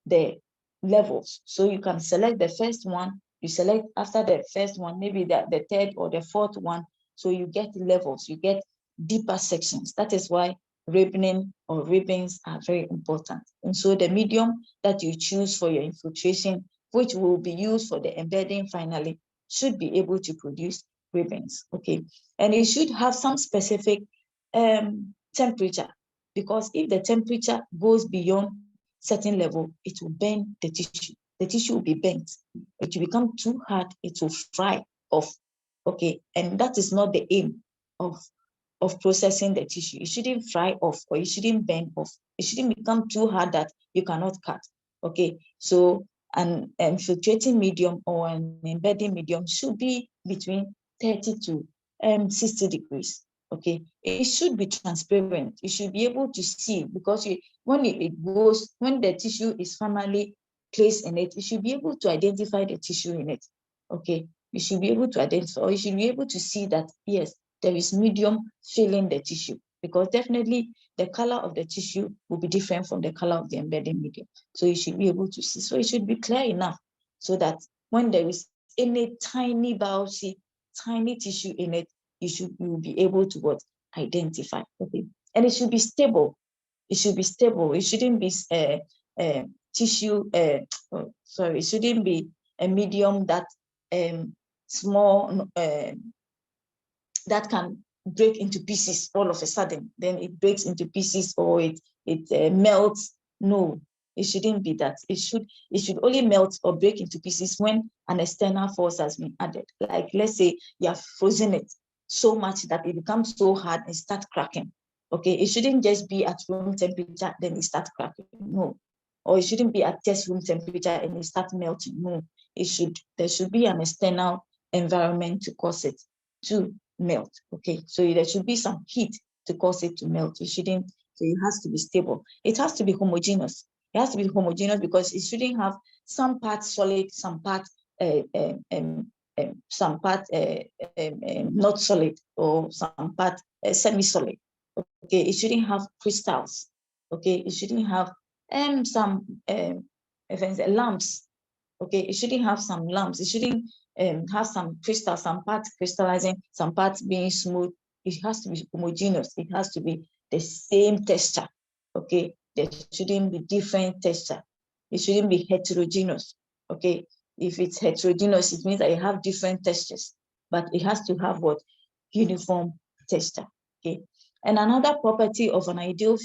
the levels. So you can select the first one, you select after the first one, maybe the third or the fourth one. So you get levels, you get deeper sections. That is why ribboning or ribbons are very important. And so the medium that you choose for your infiltration, which will be used for the embedding finally, should be able to produce ribbons. Okay, and it should have some specific temperature, because if the temperature goes beyond certain level, it will burn the tissue. The tissue will be burnt. It will become too hard. It will fry off. Okay, and that is not the aim of processing the tissue. It shouldn't fry off, or it shouldn't burn off. It shouldn't become too hard that you cannot cut. Okay, so an infiltrating medium or an embedding medium should be between 30 to 60 degrees. Okay, it should be transparent. You should be able to see, because when the tissue is finally placed in it, you should be able to identify the tissue in it. Okay, you should be able to identify, or you should be able to see that, yes, there is medium filling the tissue, because definitely the color of the tissue will be different from the color of the embedding medium. So you should be able to see. So it should be clear enough so that when there is any tiny biopsy, tiny tissue in it, you will be able to identify. Okay, and it should be stable. It should be stable. It shouldn't be tissue. Sorry, it shouldn't be a medium that small that can break into pieces all of a sudden. Then it breaks into pieces, or it melts. No, it shouldn't be that. It should only melt or break into pieces when an external force has been added. Like, let's say you have frozen it so much that it becomes so hard and start cracking. Okay, it shouldn't just be at room temperature, then it starts cracking. No. Or it shouldn't be at test room temperature and it starts melting. No, there should be an external environment to cause it to melt. Okay, so there should be some heat to cause it to melt. So it has to be stable. It has to be homogeneous. It has to be homogeneous because it shouldn't have some parts solid, some parts not solid, or some part semi-solid. Okay, it shouldn't have crystals. Okay, it shouldn't have some lumps. Okay, it shouldn't have some lumps. It shouldn't have some crystals, some parts crystallizing, some parts being smooth. It has to be homogeneous. It has to be the same texture. Okay, there shouldn't be different texture. It shouldn't be heterogeneous. Okay, if it's heterogeneous, it means that you have different textures, but it has to have uniform texture. Okay, and another property of an ideal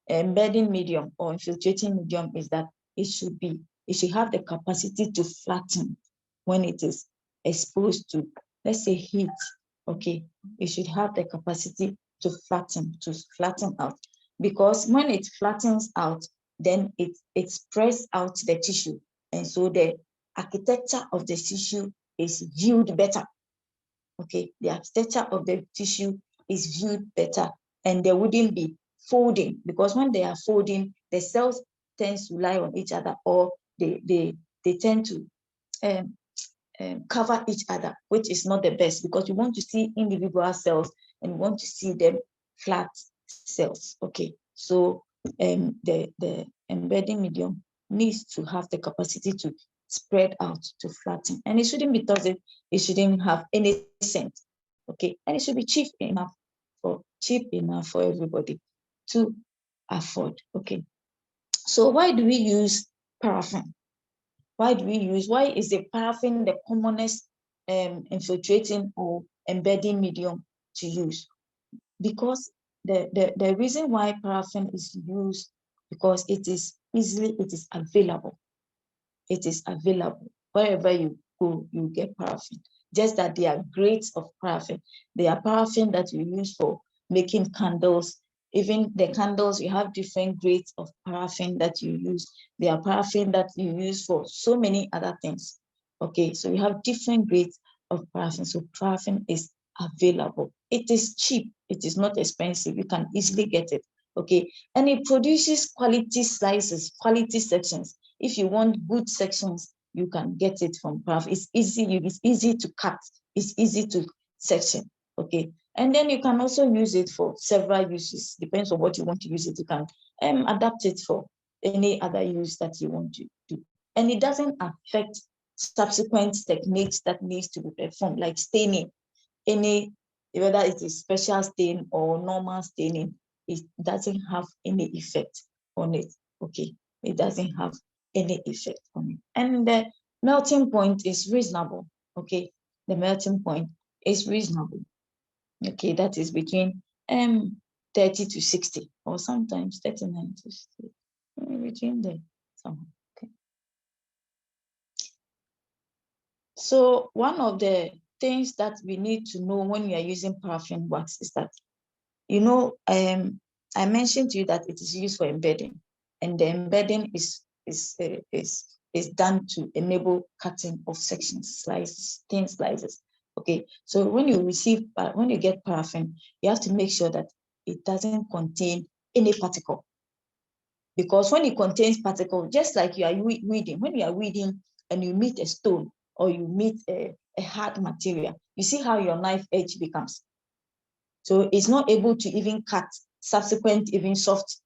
embedding medium or infiltrating medium is that it should have the capacity to flatten when it is exposed to, let's say, heat. Okay, it should have the capacity to flatten out, because when it flattens out, then it spreads out the tissue, and so the architecture of the tissue is viewed better. Okay, the architecture of the tissue is viewed better, and there wouldn't be folding, because when they are folding, the cells tend to lie on each other, or they tend to cover each other, which is not the best, because you want to see individual cells and you want to see them flat cells. Okay, so the embedding medium needs to have the capacity to spread out, to flatten, and it shouldn't be toxic. It shouldn't have any scent. Okay, and it should be cheap enough for everybody to afford. Okay, so why do we use paraffin? Why is the paraffin the commonest infiltrating or embedding medium to use? Because the reason why paraffin is used, because it is available. It is available wherever you go, you get paraffin. Just that there are grades of paraffin. There are paraffin that you use for making candles. Even the candles, you have different grades of paraffin that you use. There are paraffin that you use for so many other things. Okay, so you have different grades of paraffin. So paraffin is available. It is cheap. It is not expensive. You can easily get it. Okay, and it produces quality slices, quality sections. If you want good sections, you can get it from paraffin. It's easy to cut. It's easy to section. Okay, and then you can also use it for several uses. Depends on what you want to use it. You can adapt it for any other use that you want to do. And it doesn't affect subsequent techniques that needs to be performed, like staining. Whether it is special stain or normal staining, it doesn't have any effect on it. Okay, it doesn't have any effect on it. And the melting point is reasonable. Okay, the melting point is reasonable. Okay, that is between 30 to 60, or sometimes 39 to 60, between there somehow. Okay. So one of the things that we need to know when we are using paraffin wax is that, you know, I mentioned to you that it is used for embedding, and the embedding is done to enable cutting of sections, slices, thin slices. Okay, so when you get paraffin, you have to make sure that it doesn't contain any particle, because when it contains particle, just like you are weeding, when you are weeding and you meet a stone or you meet a hard material, you see how your knife edge becomes. So it's not able to even cut subsequent, even soft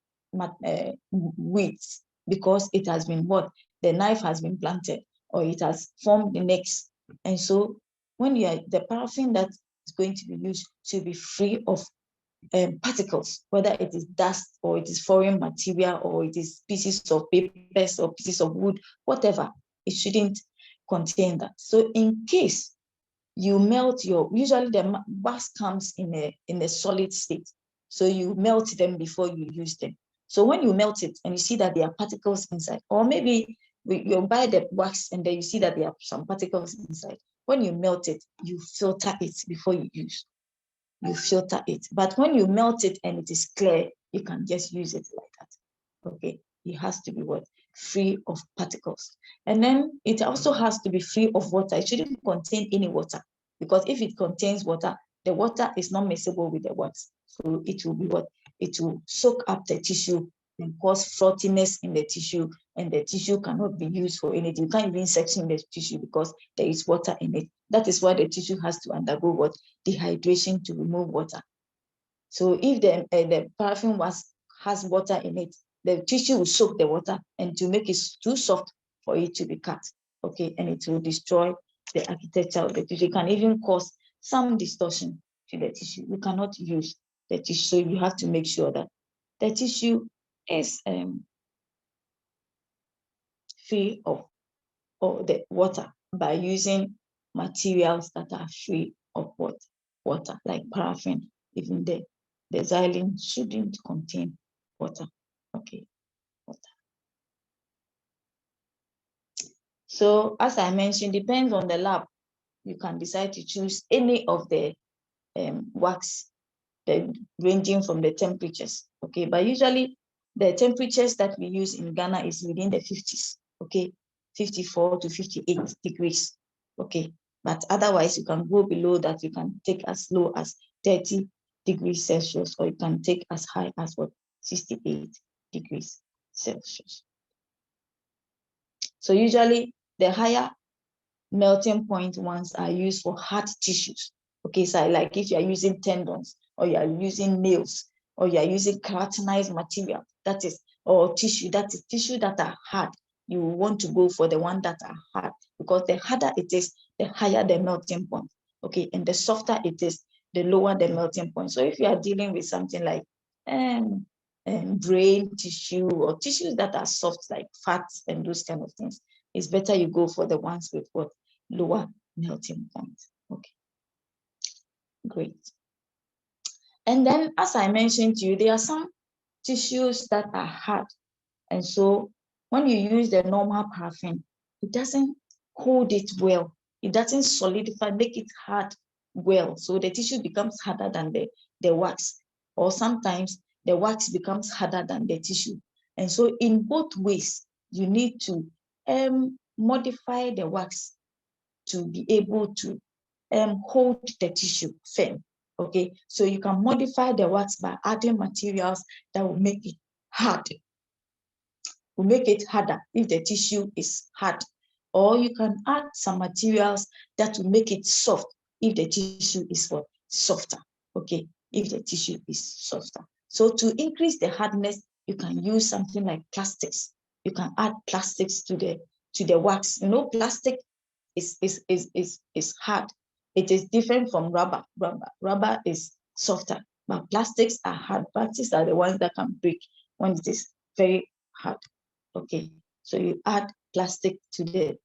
weeds, because it has been what? The knife has been planted, or it has formed the next. And so when the paraffin that is going to be used should be free of particles, whether it is dust or it is foreign material or it is pieces of papers or pieces of wood, whatever, it shouldn't contain that. So in case you melt usually the wax comes in a solid state, so you melt them before you use them. So when you melt it and you see that there are particles inside, or maybe you buy the wax and then you see that there are some particles inside, when you melt it, you filter it before you use. You filter it. But when you melt it and it is clear, you can just use it like that. Okay, it has to be what? Free of particles. And then it also has to be free of water. It shouldn't contain any water, because if it contains water, the water is not miscible with the wax. So it will be what? It will soak up the tissue and cause frothiness in the tissue, and the tissue cannot be used for anything. You can't even section the tissue because there is water in it. That is why the tissue has to undergo what? Dehydration to remove water. So if the paraffin has water in it, the tissue will soak the water and to make it too soft for it to be cut. Okay, and it will destroy the architecture of the tissue. It can even cause some distortion to the tissue. You cannot use the tissue, so you have to make sure that the tissue is free of the water by using materials that are free of water, like paraffin. Even the xylene shouldn't contain water. Okay, water. So as I mentioned, depends on the lab. You can decide to choose any of the wax, ranging from the temperatures. Okay, but usually the temperatures that we use in Ghana is within the 50s. Okay, 54 to 58 degrees. Okay, but otherwise you can go below that. You can take as low as 30 degrees Celsius, or you can take as high as what? 68 degrees Celsius. So usually the higher melting point ones are used for hard tissues. Okay, so like if you are using tendons, or you are using nails, or you are using keratinized material, that is, or tissue that are hard, you want to go for the one that are hard, because the harder it is, the higher the melting point. Okay, and the softer it is, the lower the melting point. So if you are dealing with something like brain tissue, or tissues that are soft like fats and those kind of things, it's better you go for the ones with what? Lower melting point. Okay, great. And then, as I mentioned to you, there are some tissues that are hard. And so when you use the normal paraffin, it doesn't hold it well. It doesn't solidify, make it hard well. So the tissue becomes harder than the wax. Or sometimes the wax becomes harder than the tissue. And so in both ways, you need to modify the wax to be able to hold the tissue firm. Okay, so you can modify the wax by adding materials that will make it hard, will make it harder if the tissue is hard. Or you can add some materials that will make it soft if the tissue is what? Softer. Okay, if the tissue is softer. So to increase the hardness, you can use something like plastics. You can add plastics to the wax. You know, plastic is hard. It is different from rubber. Rubber is softer, but plastics are hard. Plastics are the ones that can break when it is very hard. Okay, so you add plastic to the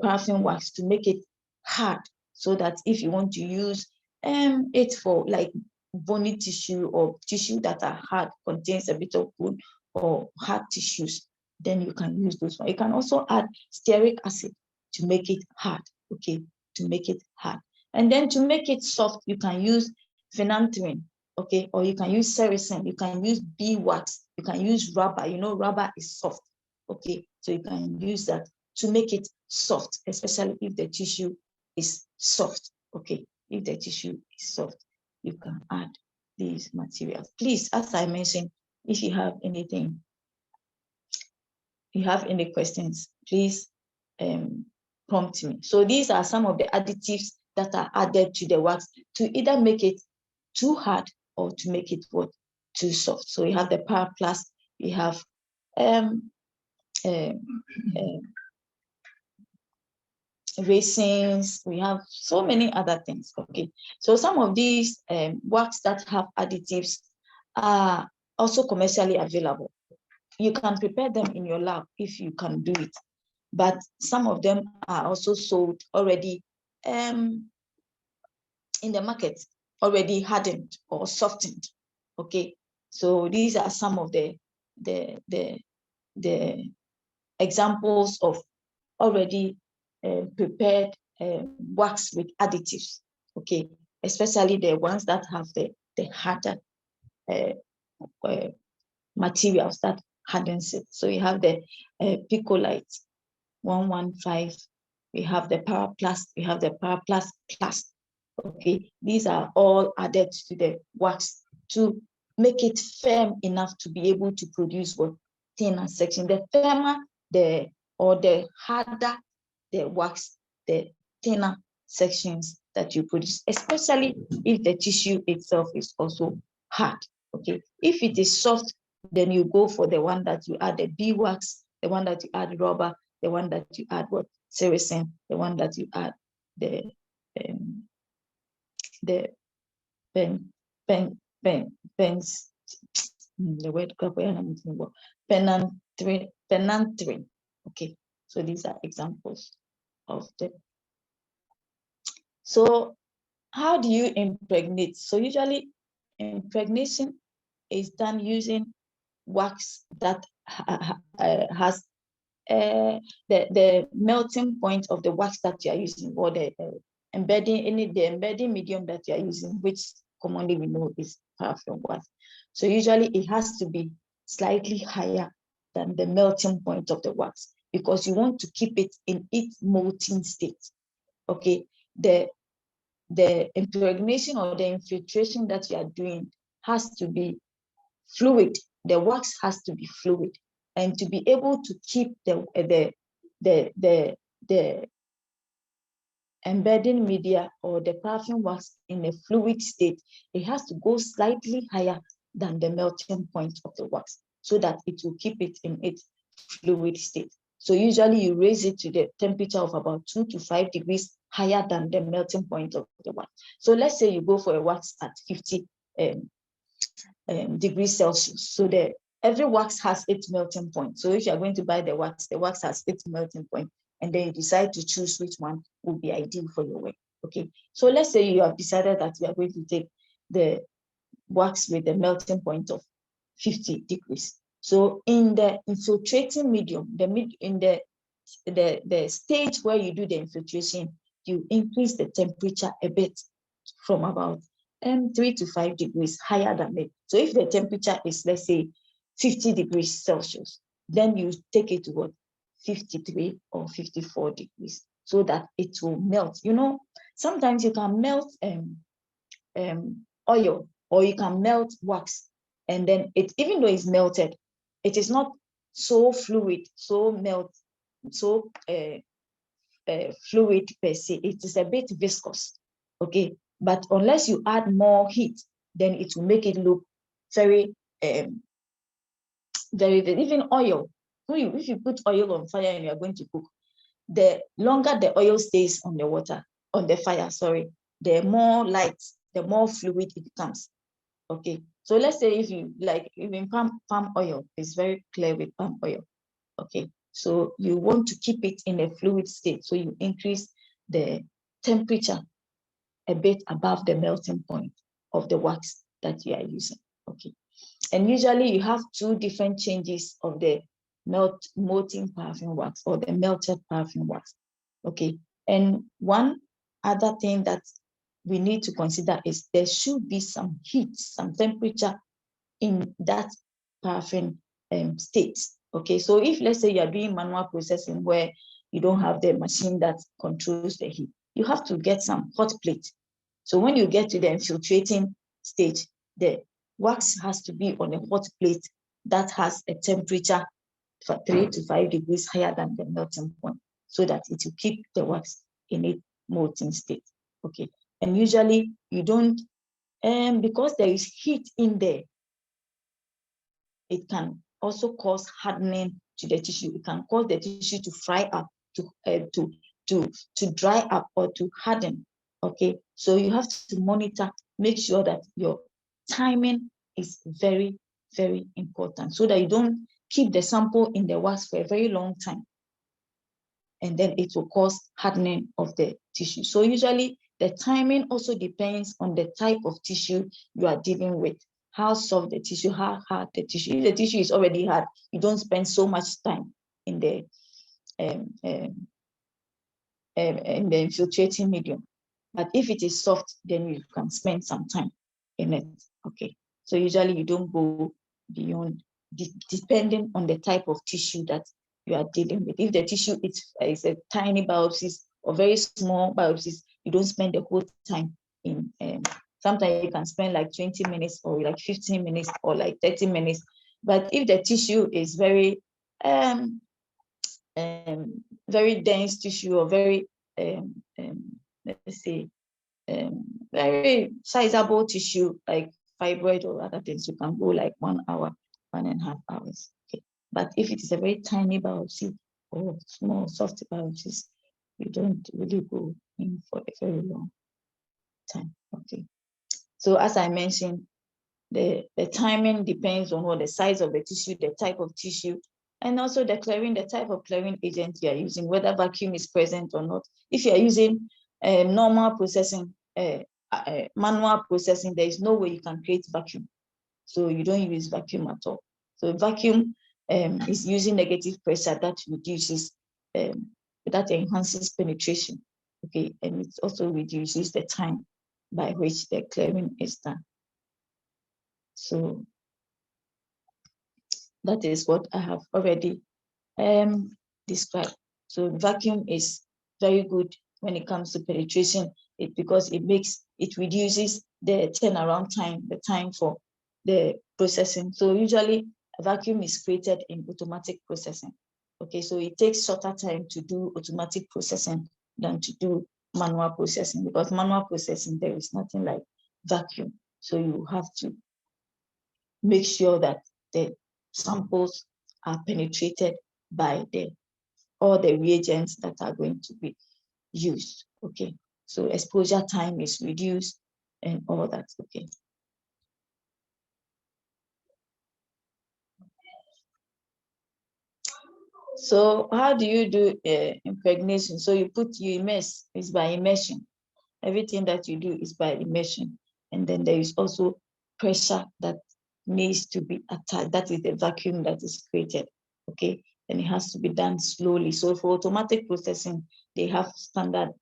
paraffin wax to make it hard, so that if you want to use it for like bony tissue or tissue that are hard, contains a bit of bone or hard tissues, then you can use those. You can also add stearic acid to make it hard, okay, to make it hard. And then to make it soft, you can use phenanthrene, okay, or you can use sericin, you can use beeswax, you can use rubber. You know, rubber is soft, okay, so you can use that to make it soft, especially if the tissue is soft, okay. If the tissue is soft, you can add these materials. Please, as I mentioned, if you have anything, you have any questions, please prompt me. So these are some of the additives that are added to the wax to either make it too hard or to make it what, too soft. So we have the Paraplast, we have resins, we have so many other things, okay. So some of these wax that have additives are also commercially available. You can prepare them in your lab if you can do it, but some of them are also sold already in the market, already hardened or softened, okay. So these are some of the examples of already prepared wax with additives, okay, especially the ones that have the harder materials that hardens it. So you have the Picolite 115, we have the Paraplast, we have the Paraplast Plus, okay. These are all added to the wax to make it firm enough to be able to produce what, thinner section. The firmer the harder the wax, the thinner sections that you produce, especially if the tissue itself is also hard, okay. If it is soft, then you go for the one that you add the beeswax, the one that you add rubber, the one that you add what, sericin, the one that you add the phenanthrene, okay. So these are examples of them. So how do you impregnate? So usually impregnation is done using wax that has the melting point of the wax that you are using, or the embedding medium that you are using, which commonly we know is paraffin wax. So usually it has to be slightly higher than the melting point of the wax, because you want to keep it in its molten state, okay. The impregnation or the infiltration that you are doing has to be fluid. The wax has to be fluid, and to be able to keep the embedding media or the paraffin wax in a fluid state, it has to go slightly higher than the melting point of the wax, so that it will keep it in its fluid state. So usually you raise it to the temperature of about 2 to 5 degrees higher than the melting point of the wax. So let's say you go for a wax at 50 degrees Celsius. So every wax has its melting point. So if you're going to buy the wax has its melting point, and then you decide to choose which one would be ideal for your work, okay. So let's say you have decided that you are going to take the wax with the melting point of 50 degrees. So in the infiltrating medium, in the stage where you do the infiltration, you increase the temperature a bit from about 3 to 5 degrees higher than it. So if the temperature is, let's say, 50 degrees Celsius, then you take it to what, 53 or 54 degrees, so that it will melt. You know, sometimes you can melt oil, or you can melt wax, and then even though it's melted, it is not so fluid, so fluid per se. It is a bit viscous, okay. But unless you add more heat, then it will make it look very, even oil. If you put oil on fire and you are going to cook, the longer the oil stays on the fire, the more light, the more fluid it becomes, okay. So let's say if you like, even palm oil is very clear with palm oil, okay. So you want to keep it in a fluid state, so you increase the temperature a bit above the melting point of the wax that you are using. Okay. And usually you have two different changes of the molten paraffin wax or the melted paraffin wax. Okay. And one other thing that we need to consider is there should be some heat, some temperature in that paraffin state. Okay. So if let's say you are doing manual processing where you don't have the machine that controls the heat, you have to get some hot plate. So when you get to the infiltrating stage, the wax has to be on a hot plate that has a temperature for 3 to 5 degrees higher than the melting point, so that it will keep the wax in a molten state. Okay. And usually you don't, because there is heat in there, it can also cause hardening to the tissue. It can cause the tissue to fry up, to dry up or to harden. Okay, so you have to monitor, make sure that your timing is very, very important so that you don't keep the sample in the wax for a very long time, and then it will cause hardening of the tissue. So usually the timing also depends on the type of tissue you are dealing with, how soft the tissue, how hard the tissue. If the tissue is already hard, you don't spend so much time in the infiltrating medium. But if it is soft, then you can spend some time in it. Okay. So usually you don't go beyond, depending on the type of tissue that you are dealing with. If the tissue is a tiny biopsies or very small biopsies, you don't spend the whole time in. Sometimes you can spend like 20 minutes or like 15 minutes or like 30 minutes. But if the tissue is very dense tissue or very let's say very sizable tissue like fibroid or other things, you can go like 1 hour, 1.5 hours. Okay. But if it is a very tiny biopsy or small soft biopsies, you don't really go in for a very long time. Okay. So as I mentioned, the timing depends on what the size of the tissue, the type of tissue, and also the clearing, the type of clearing agent you are using, whether vacuum is present or not. If you are using normal processing, manual processing, there is no way you can create vacuum. So you don't use vacuum at all. So vacuum is using negative pressure that reduces, that enhances penetration. Okay, and it also reduces the time by which the clearing is done. So that is what I have already described. So vacuum is very good when it comes to penetration, because it reduces the turnaround time, the time for the processing. So usually a vacuum is created in automatic processing. Okay, so it takes shorter time to do automatic processing than to do manual processing, because manual processing, there is nothing like vacuum. So you have to make sure that the samples are penetrated by all the reagents that are going to be used. Okay, so exposure time is reduced and all that. Okay. So how do you do impregnation? So you immerse, is by immersion. Everything that you do is by immersion. And then there is also pressure that needs to be attached. That is the vacuum that is created. Okay, and it has to be done slowly. So for automatic processing, they have standard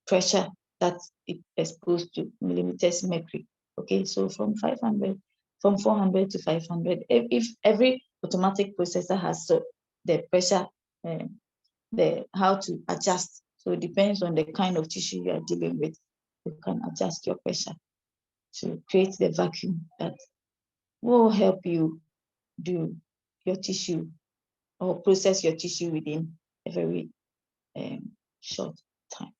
pressure that is exposed to millimeters mercury. Okay, so from 400 to 500. If every automatic processor has the pressure, how to adjust. So it depends on the kind of tissue you are dealing with. You can adjust your pressure to create the vacuum that will help you do your tissue or process your tissue within a very short time.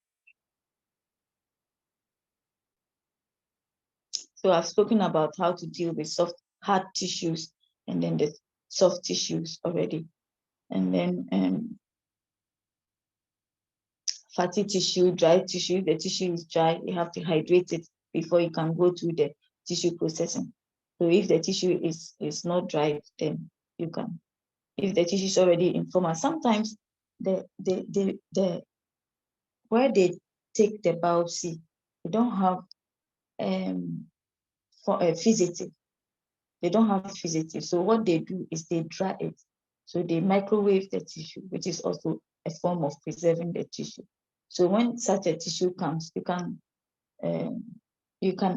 So I've spoken about how to deal with hard tissues and then the soft tissues already. And then fatty tissue, dry tissue. If the tissue is dry, you have to hydrate it before you can go to the tissue processing. So if the tissue is not dry, then you can. If the tissue is already informal, sometimes the where they take the biopsy, they don't have for a physical. They don't have physical. So what they do is they dry it. So they microwave the tissue, which is also a form of preserving the tissue. So when such a tissue comes, you can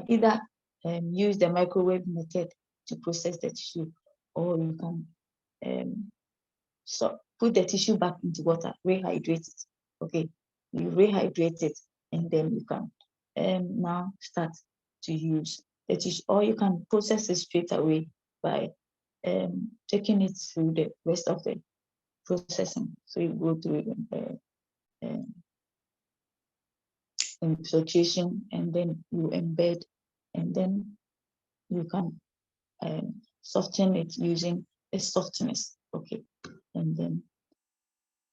either use the microwave method to process the tissue, or you can so put the tissue back into water, rehydrate it. Okay, you rehydrate it, and then you can now start to use the tissue, or you can process it straight away by taking it through the rest of the processing. So you go through infiltration, and then you embed, and then you can soften it using a softness. Okay, and then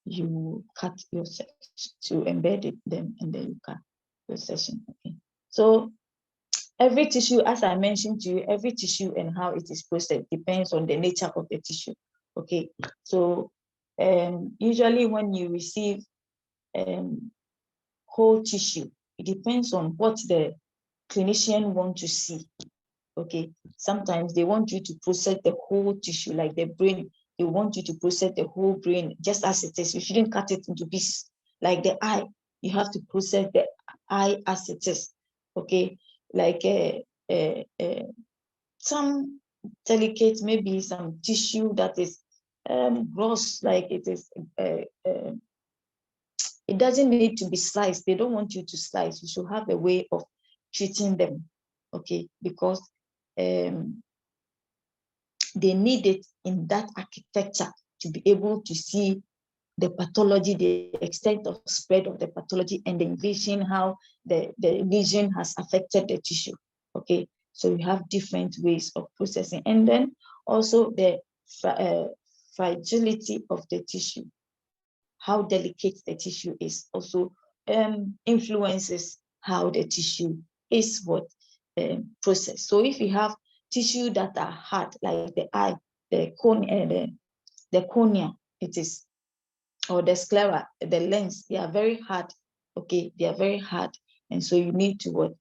you cut your sections to embed it, then and then you cut your section. Okay, so every tissue, as I mentioned to you, every tissue and how it is processed depends on the nature of the tissue. Okay, so usually when you receive whole tissue, it depends on what the clinician want to see. Okay, sometimes they want you to process the whole tissue, like the brain. They want you to process the whole brain just as it is. You shouldn't cut it into pieces. Like the eye, you have to process the eye as it is. Okay, like some delicate, maybe some tissue that is gross, like it is. It doesn't need to be sliced. They don't want you to slice. You should have a way of treating them. Okay, because they need it in that architecture to be able to see the pathology, the extent of spread of the pathology, and the invasion, how the lesion has affected the tissue. Okay, so we have different ways of processing, and then also the fragility of the tissue, how delicate the tissue is, also influences how the tissue is processed. So if you have tissue that are hard, like the eye, the cornea, it is, or the sclera, the lens, they are very hard. Okay, they are very hard, and so you need to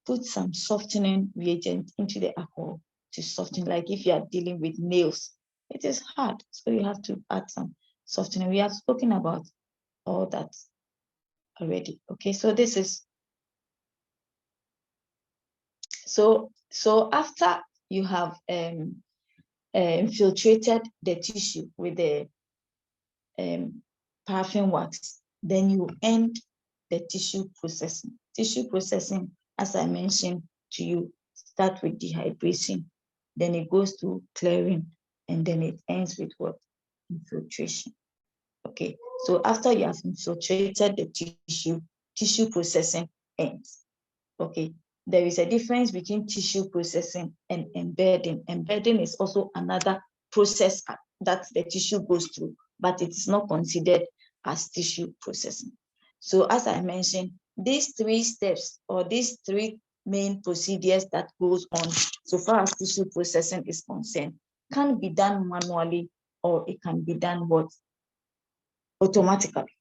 put some softening reagent into the alcohol to soften. Like if you are dealing with nails, it is hard, so you have to add some softening. We have spoken about all that already. Okay, so this is so after you have infiltrated the tissue with the paraffin wax, then you end the tissue processing. Tissue processing, as I mentioned to you, start with dehydration, then it goes to clearing, and then it ends with what? Infiltration. Okay, so after you have infiltrated the tissue processing ends. Okay, there is a difference between tissue processing and embedding. Embedding is also another process that the tissue goes through, but it is not considered as tissue processing. So as I mentioned, these three steps, or these three main procedures that goes on so far as tissue processing is concerned, can be done manually, or it can be done automatically.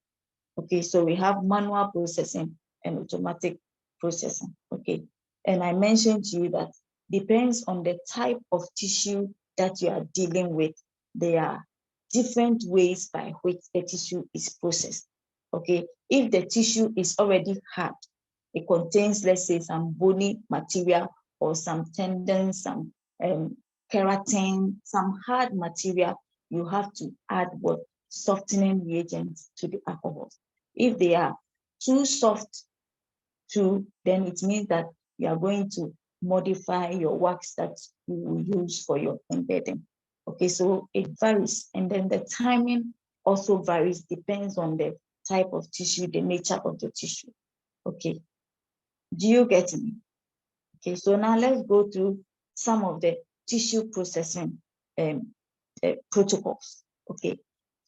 Okay, so we have manual processing and automatic processing. Okay, and I mentioned to you that depends on the type of tissue that you are dealing with. There are different ways by which the tissue is processed. Okay, if the tissue is already hard, it contains, let's say, some bony material or some tendons, some keratin, some hard material, you have to add what? Softening reagents to the alcohol. If they are too soft, then it means that you are going to modify your wax that you will use for your embedding. Okay, so it varies, and then the timing also varies, depends on the type of tissue, the nature of the tissue. Okay, do you get me? Okay, so now let's go through some of the tissue processing protocols. Okay,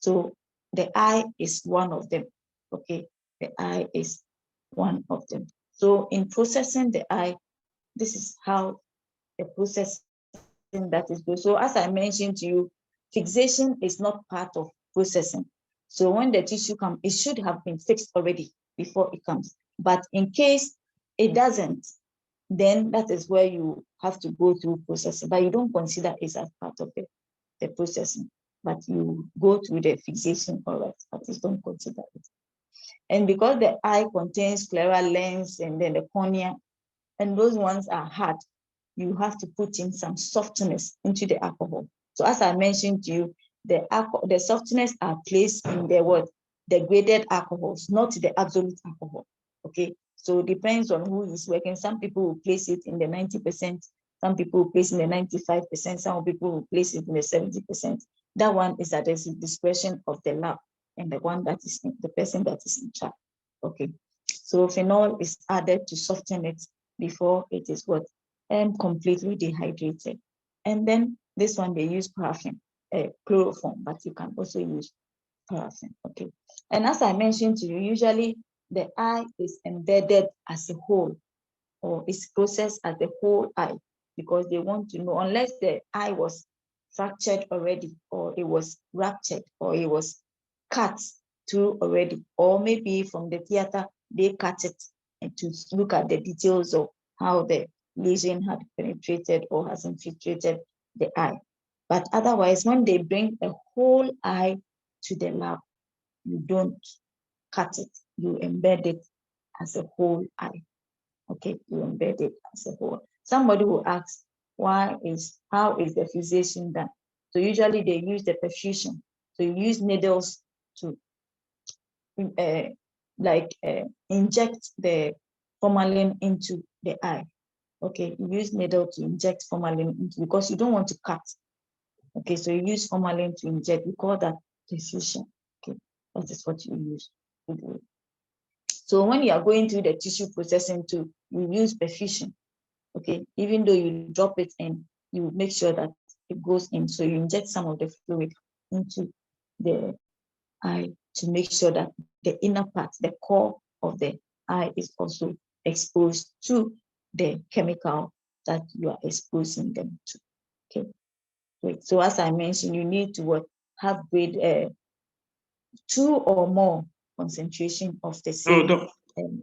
so the eye is one of them. Okay, the eye is one of them. So in processing the eye, this is how the processing that is good. So as I mentioned to you, fixation is not part of processing. So when the tissue comes, it should have been fixed already before it comes. But in case it doesn't, then that is where you have to go through processing. But you don't consider it as part of the processing, but you go through the fixation, all right, but you don't consider it. And because the eye contains scleral lens and then the cornea, and those ones are hard, you have to put in some softness into the alcohol. So as I mentioned to you, the softness are placed in the what? The graded alcohols, not the absolute alcohol. Okay, so it depends on who is working. Some people will place it in the 90%, some people will place it in the 95%, some people will place it in the 70%. That one is at the discretion of the lab and the one that is the person that is in charge. Okay, so phenol is added to soften it before it is what? Completely dehydrated. And then this one, they use paraffin, chloroform, but you can also use paraffin. Okay. And as I mentioned to you, usually the eye is embedded as a whole, or is processed as the whole eye, because they want to know, unless the eye was fractured already, or it was ruptured, or it was cut through already, or maybe from the theater they cut it, and to look at the details of how the lesion had penetrated or has infiltrated the eye. But otherwise, when they bring a whole eye to the lab, you don't cut it, you embed it as a whole eye. Okay, you embed it as a whole. Somebody will ask, how is the fixation done? So usually they use the perfusion. So you use needles to inject the formalin into the eye. Okay, you use needle to inject formalin into, because you don't want to cut. Okay, so you use formalin to inject. We call that perfusion. Okay, that is what you use to do. So when you are going through the tissue processing too, you use perfusion. Okay, even though you drop it in, you make sure that it goes in. So you inject some of the fluid into the eye to make sure that the inner part, the core of the eye, is also exposed to the chemical that you are exposing them to. Okay, great. So as I mentioned, you need to have grade 2 or more concentration of the same. No,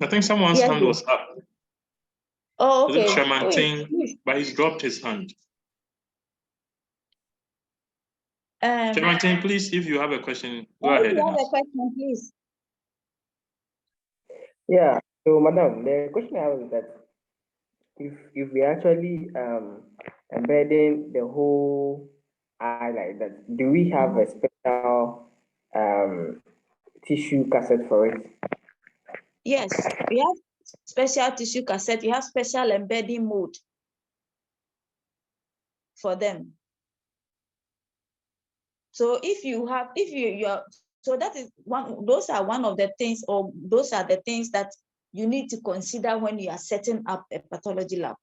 I think someone's yes, hand was up. Oh, okay. Is it Tremantin? But he's dropped his hand. Tremantin, please, if you have a question, go ahead. If you have a question, please. Yeah, so madam, the question I have is that if we actually embedding the whole eye like that, do we have a special tissue cassette for it? Yes, we have special tissue cassette. You have special embedding mode for them. So if you have, so that is one, those are one of the things, or those are the things that you need to consider when you are setting up a pathology lab,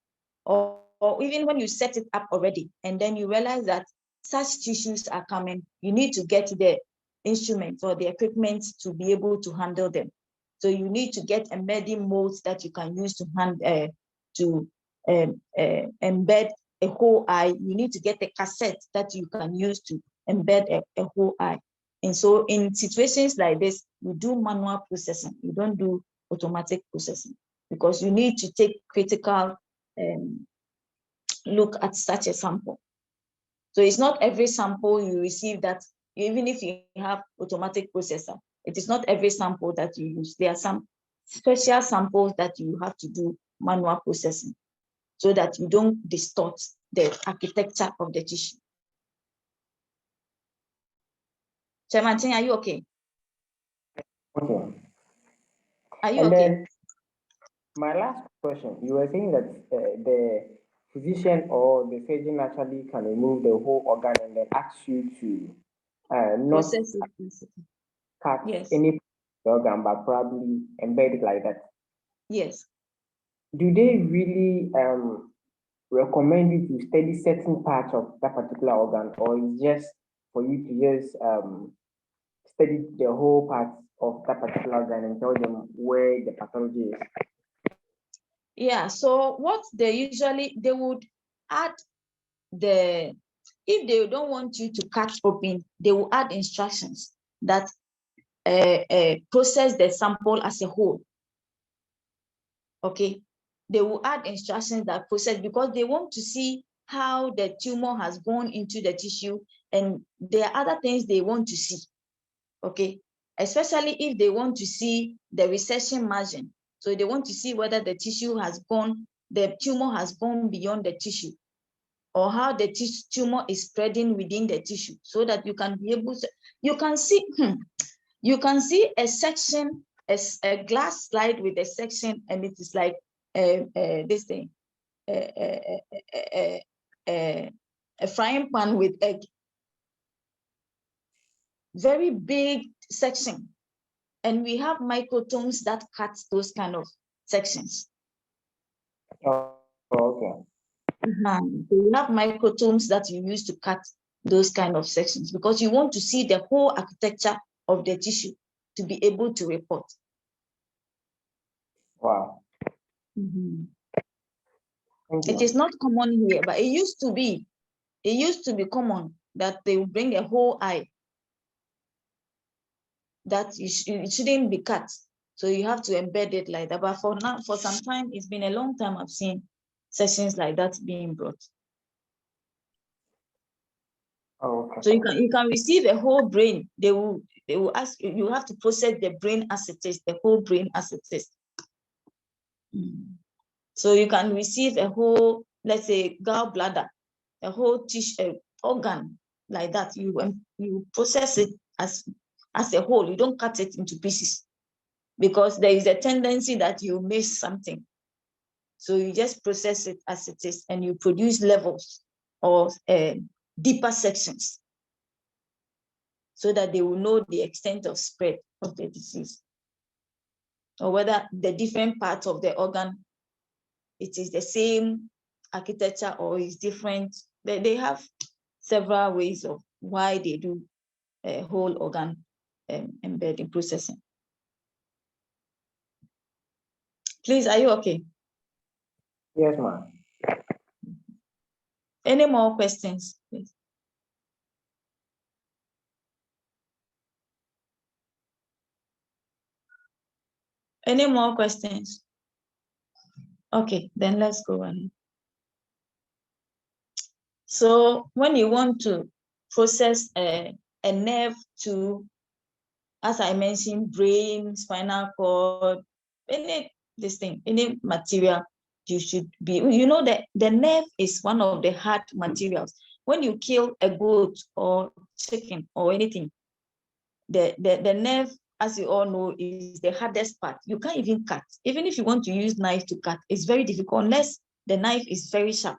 or even when you set it up already, and then you realize that such tissues are coming, you need to get the instruments or the equipment to be able to handle them. So you need to get embedding modes that you can use to embed a whole eye. You need to get a cassette that you can use to embed a whole eye. And so in situations like this, you do manual processing. You don't do automatic processing, because you need to take critical look at such a sample. So it's not every sample you receive that, even if you have automatic processor, it is not every sample that you use. There are some special samples that you have to do manual processing, so that you don't distort the architecture of the tissue. Chairman, are you okay? Okay. Are you and okay? Then my last question, you were saying that the physician or the surgeon actually can remove the whole organ and then ask you to not Process it. cut Yes. any organ, but probably embed it like that. Yes. Do they really recommend you to study certain parts of that particular organ, or is just for you to just study the whole part of that particular organ and tell them where the pathology is? Yeah, so what they would add if they don't want you to cut open, they will add instructions that process the sample as a whole. Okay, they will add instructions that process because they want to see how the tumor has gone into the tissue, and there are other things they want to see. Okay, especially if they want to see the recession margin. So they want to see whether the tissue has gone, the tumor has gone beyond the tissue, or how the tumor is spreading within the tissue, so that you can be able to, you can see a section, a glass slide with a section, and it is like this thing, a frying pan with egg. Very big section. And we have microtomes that cut those kind of sections. Oh, okay. You have microtomes that you use to cut those kind of sections because you want to see the whole architecture of the tissue to be able to report. Wow. It is not common here, but it used to be common that they will bring a whole eye that it shouldn't be cut. So you have to embed it like that. But for now, for some time, it's been a long time I've seen sessions like that being brought. Oh, okay. So you can receive a whole brain. They will ask you, you have to process the brain as it is, the whole brain as it is. So you can receive a whole, let's say, gallbladder, a whole tissue, organ like that. You process it as a whole. You don't cut it into pieces because there is a tendency that you miss something. So you just process it as it is, and you produce levels or deeper sections, so that they will know the extent of spread of the disease, or whether the different parts of the organ, it is the same architecture or is different. They have several ways of why they do a whole organ embedding processing. Please, are you okay? Yes, ma'am. Any more questions, please? Any more questions? Okay, then let's go on. So when you want to process a nerve to, as I mentioned, brain, spinal cord, any material, you should be, you know that the nerve is one of the hard materials. When you kill a goat or chicken or anything, the nerve, as you all know, is the hardest part. You can't even cut. Even if you want to use knife to cut, it's very difficult unless the knife is very sharp.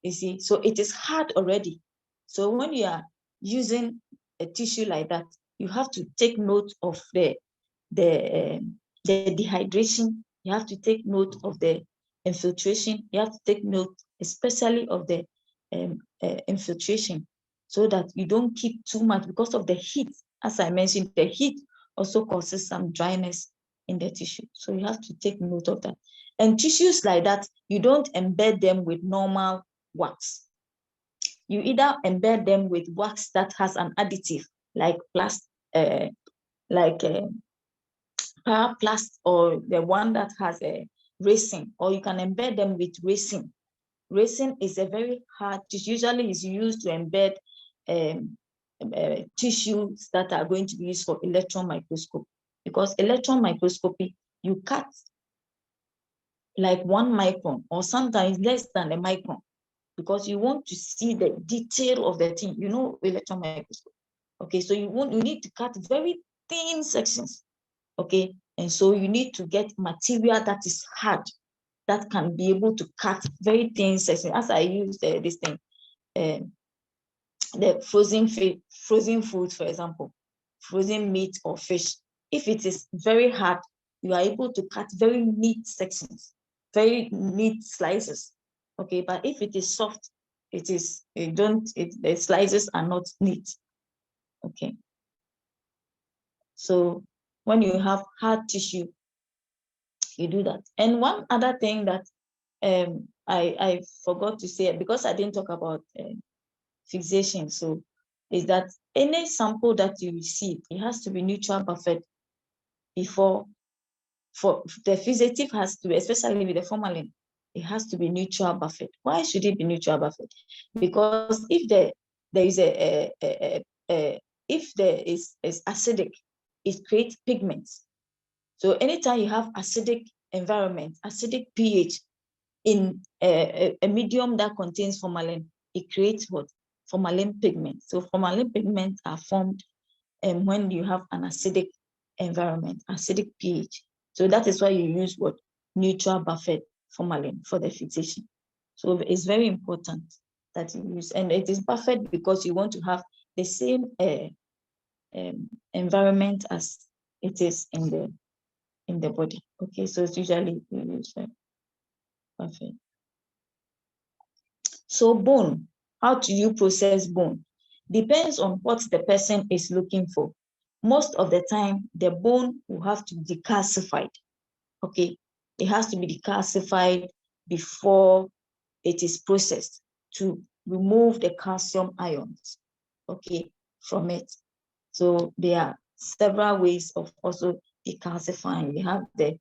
You see, so it is hard already. So when you are using a tissue like that, you have to take note of the dehydration. You have to take note of the infiltration. You have to take note, especially of the infiltration, so that you don't keep too much because of the heat. As I mentioned, the heat also causes some dryness in the tissue. So you have to take note of that. And tissues like that, you don't embed them with normal wax. You either embed them with wax that has an additive, like Paraplast, or the one that has a resin, or you can embed them with resin. Resin is a very hard tissue. Usually is used to embed tissues that are going to be used for electron microscopy, because electron microscopy, you cut like 1 micron or sometimes less than a micron, because you want to see the detail of the thing, electron microscope. Okay, so you need to cut very thin sections. Okay, and so you need to get material that is hard, that can be able to cut very thin sections. As I use this thing, the frozen food, for example, frozen meat or fish. If it is very hard, you are able to cut very neat sections, very neat slices. Okay, but if it is soft, the slices are not neat. Okay. So when you have hard tissue, you do that. And one other thing that I forgot to say, because I didn't talk about fixation, so is that any sample that you receive, it has to be neutral buffered before, for the fixative has to, especially with the formalin, it has to be neutral buffered. Why should it be neutral buffered? Because if there is if there is acidic, it creates pigments. So anytime you have acidic environment, acidic pH in a medium that contains formalin, it creates what? Formalin pigments. So formalin pigments are formed when you have an acidic environment, acidic pH. So that is why you use what? Neutral buffered formalin for the fixation. So it's very important that you use, and it is buffered because you want to have the same environment as it is in the body. Okay, so it's usually you use buffered. So bone, how do you process bone? Depends on what the person is looking for. Most of the time, the bone will have to be decalcified. Okay, it has to be decalcified before it is processed to remove the calcium ions, okay, from it. So there are several ways of also decalcifying. We have the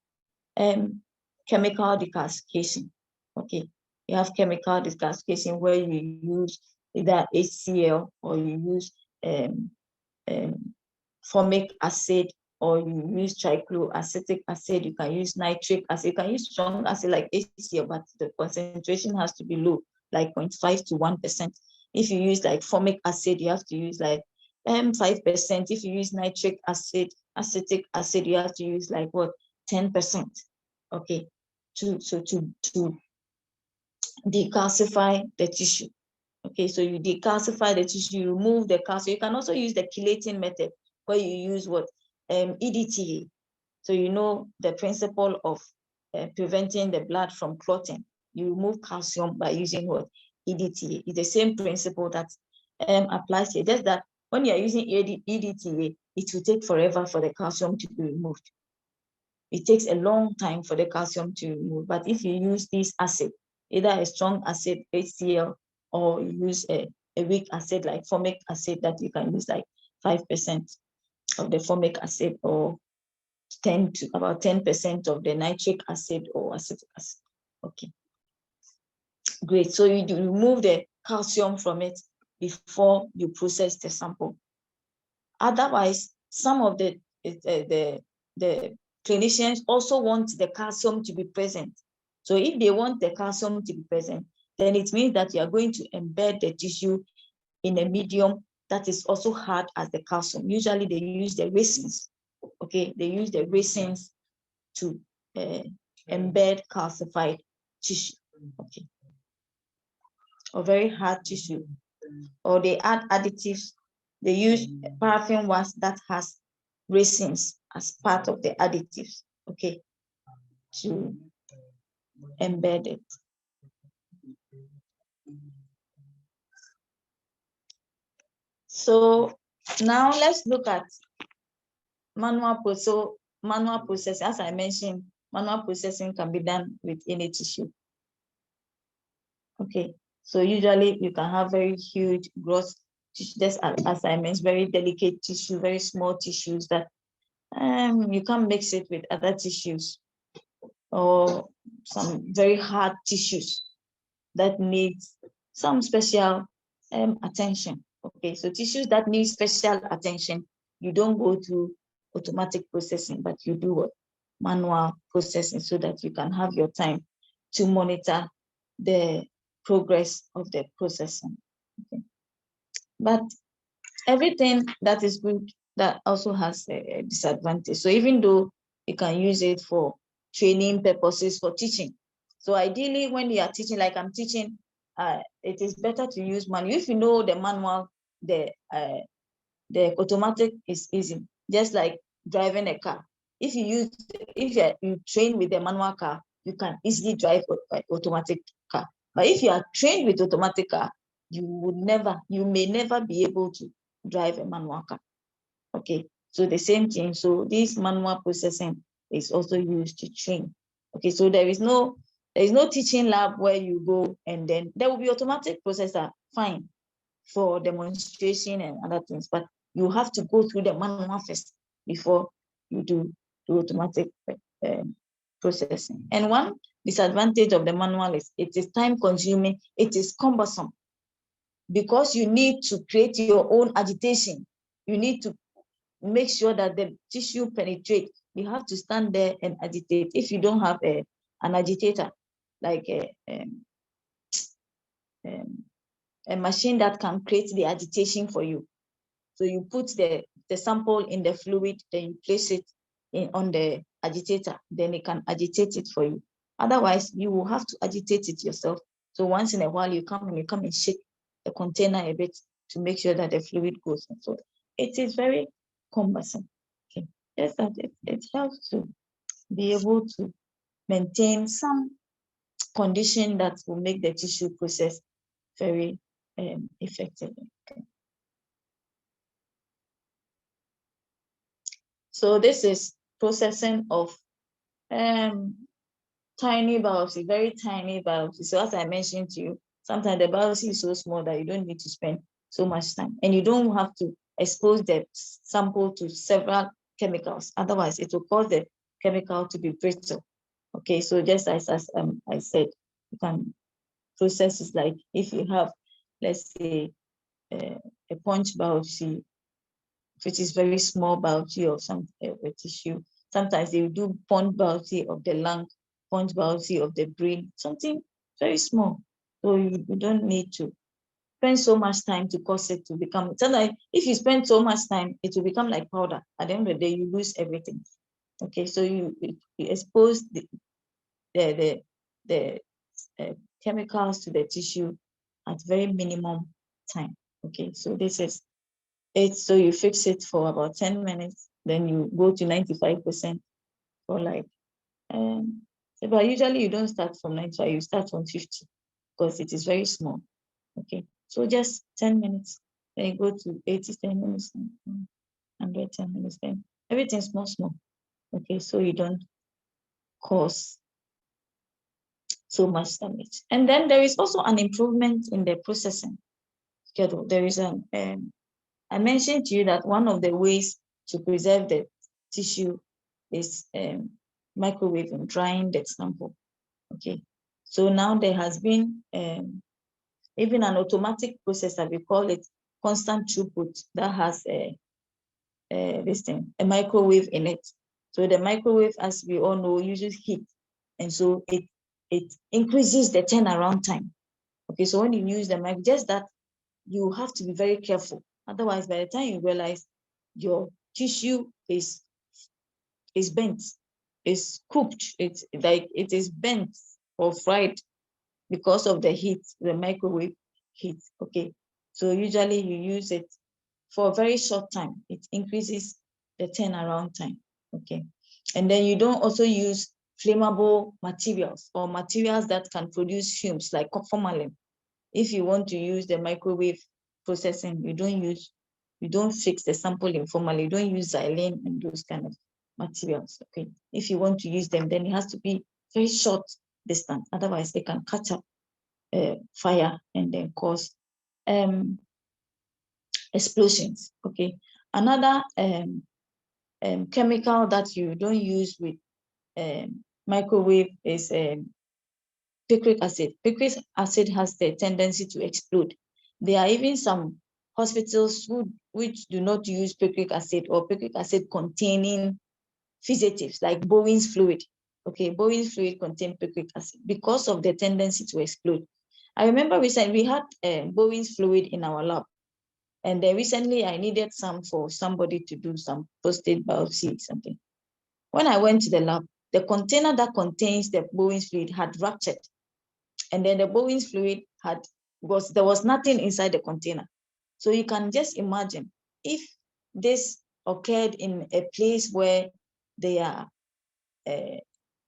chemical decalcification. Okay, you have chemical decalcification where you use either HCl or you use formic acid, or you use tricloacetic acid. You can use nitric acid. You can use strong acid like HCl, but the concentration has to be low, like 0.5 to 1%. If you use like formic acid, you have to use like 5%. If you use nitric acid, acetic acid, you have to use like what? 10%. Okay, to decalcify the tissue. Okay, so you decalcify the tissue, you remove the calcium. You can also use the chelating method where you use what? EDTA. So you know the principle of preventing the blood from clotting. You remove calcium by using what? EDTA. It's the same principle that applies here. Just that when you are using EDTA, it will take forever for the calcium to be removed. It takes a long time for the calcium to remove. But if you use this acid, either a strong acid, HCl, or you use a weak acid like formic acid, that you can use like 5% of the formic acid, or about 10% of the nitric acid or acetic acid. Okay, great. So you remove the calcium from it before you process the sample. Otherwise, some of the clinicians also want the calcium to be present. So if they want the calcium to be present, then it means that you are going to embed the tissue in a medium that is also hard as the calcium. Usually they use the resins. Okay, they use the resins to embed calcified tissue. Okay, or very hard tissue, or they add additives. They use paraffin wax that has resins as part of the additives, okay, to embed it. So now let's look at manual process. So manual process, as I mentioned, manual processing can be done with any tissue. Okay, so usually you can have very huge gross tissue, just as I mentioned, very delicate tissue, very small tissues that you can't mix it with other tissues, or some very hard tissues that need some special attention. Okay, so tissues that need special attention, you don't go through automatic processing, but you do what? Manual processing, so that you can have your time to monitor the progress of the processing. Okay. But everything that is good, that also has a disadvantage. So even though you can use it for training purposes, for teaching, so ideally when you are teaching, like I'm teaching, it is better to use manual. If you know the manual, the automatic is easy, just like driving a car. If you train with the manual car, you can easily drive an automatic car. But if you are trained with automatic car, you may never be able to drive a manual car. Okay, so the same thing. So this manual processing is also used to train. Okay, so there is no teaching lab where you go and then there will be automatic processor, fine. for demonstration and other things, but you have to go through the manual first before you do the automatic processing. And one disadvantage of the manual is it is time consuming, it is cumbersome, because you need to create your own agitation. You need to make sure that the tissue penetrates. You have to stand there and agitate. If you don't have an agitator, like a machine that can create the agitation for you. So you put the sample in the fluid, then you place it on the agitator, then it can agitate it for you. Otherwise, you will have to agitate it yourself. So once in a while, you come and shake the container a bit to make sure that the fluid goes in. So it is very cumbersome. Okay, just that it helps to be able to maintain some condition that will make the tissue process very effective. Okay. So this is processing of tiny biopsy, very tiny biopsy. So as I mentioned to you, sometimes the biopsy is so small that you don't need to spend so much time, and you don't have to expose the sample to several chemicals. Otherwise, it will cause the chemical to be brittle. Okay, so just as I said, you can process it like if you have, let's say, a punch biopsy, which is very small biopsy of some tissue. Sometimes they will do punch biopsy of the lung, punch biopsy of the brain, something very small. So you don't need to spend so much time to cause it to become. Sometimes if you spend so much time, it will become like powder. At the end of the day, you lose everything. Okay, so you expose the chemicals to the tissue at very minimum time. Okay, so this is it. So you fix it for about 10 minutes, then you go to 95% for like, but usually you don't start from 95, you start from 50 because it is very small. Okay, so just 10 minutes, then you go to 80, 10 minutes, 100, 10 minutes, then everything's small. Okay, so you don't cause so much damage. And then there is also an improvement in the processing schedule. There is I mentioned to you that one of the ways to preserve the tissue is microwaving, drying the sample. Okay, so now there has been even an automatic processor, we call it constant throughput, that has a microwave in it. So the microwave, as we all know, uses heat, and so it increases the turnaround time. Okay, so when you use the mic, just that you have to be very careful. Otherwise, by the time you realize your tissue is bent, is cooked, it's like it is bent or fried because of the heat, the microwave heat. Okay, so usually you use it for a very short time. It increases the turnaround time. Okay, and then you don't also use flammable materials or materials that can produce fumes like formalin. If you want to use the microwave processing, you don't fix the sample in formalin, you don't use xylene and those kind of materials. Okay, if you want to use them, then it has to be very short distance. Otherwise, they can catch up fire and then cause explosions. Okay, another chemical that you don't use with microwave is picric acid. Picric acid has the tendency to explode. There are even some hospitals which do not use picric acid or picric acid containing fixatives like Bowen's fluid. Okay, Bowen's fluid contains picric acid because of the tendency to explode. I remember recently we had Bowen's fluid in our lab, and then recently I needed some for somebody to do some prostate biopsy something. When I went to the lab, the container that contains the Bowen's fluid had ruptured. And then the Bowen's fluid there was nothing inside the container. So you can just imagine if this occurred in a place where they are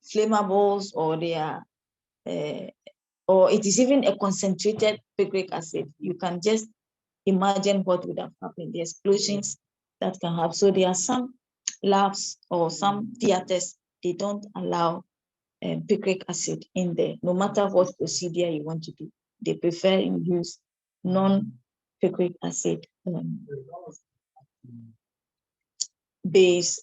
flammables, or they are, or it is even a concentrated picric acid, you can just imagine what would have happened, the explosions that can happen. So there are some labs or some theaters, they don't allow picric acid in there, no matter what procedure you want to do. They prefer you use picric acid based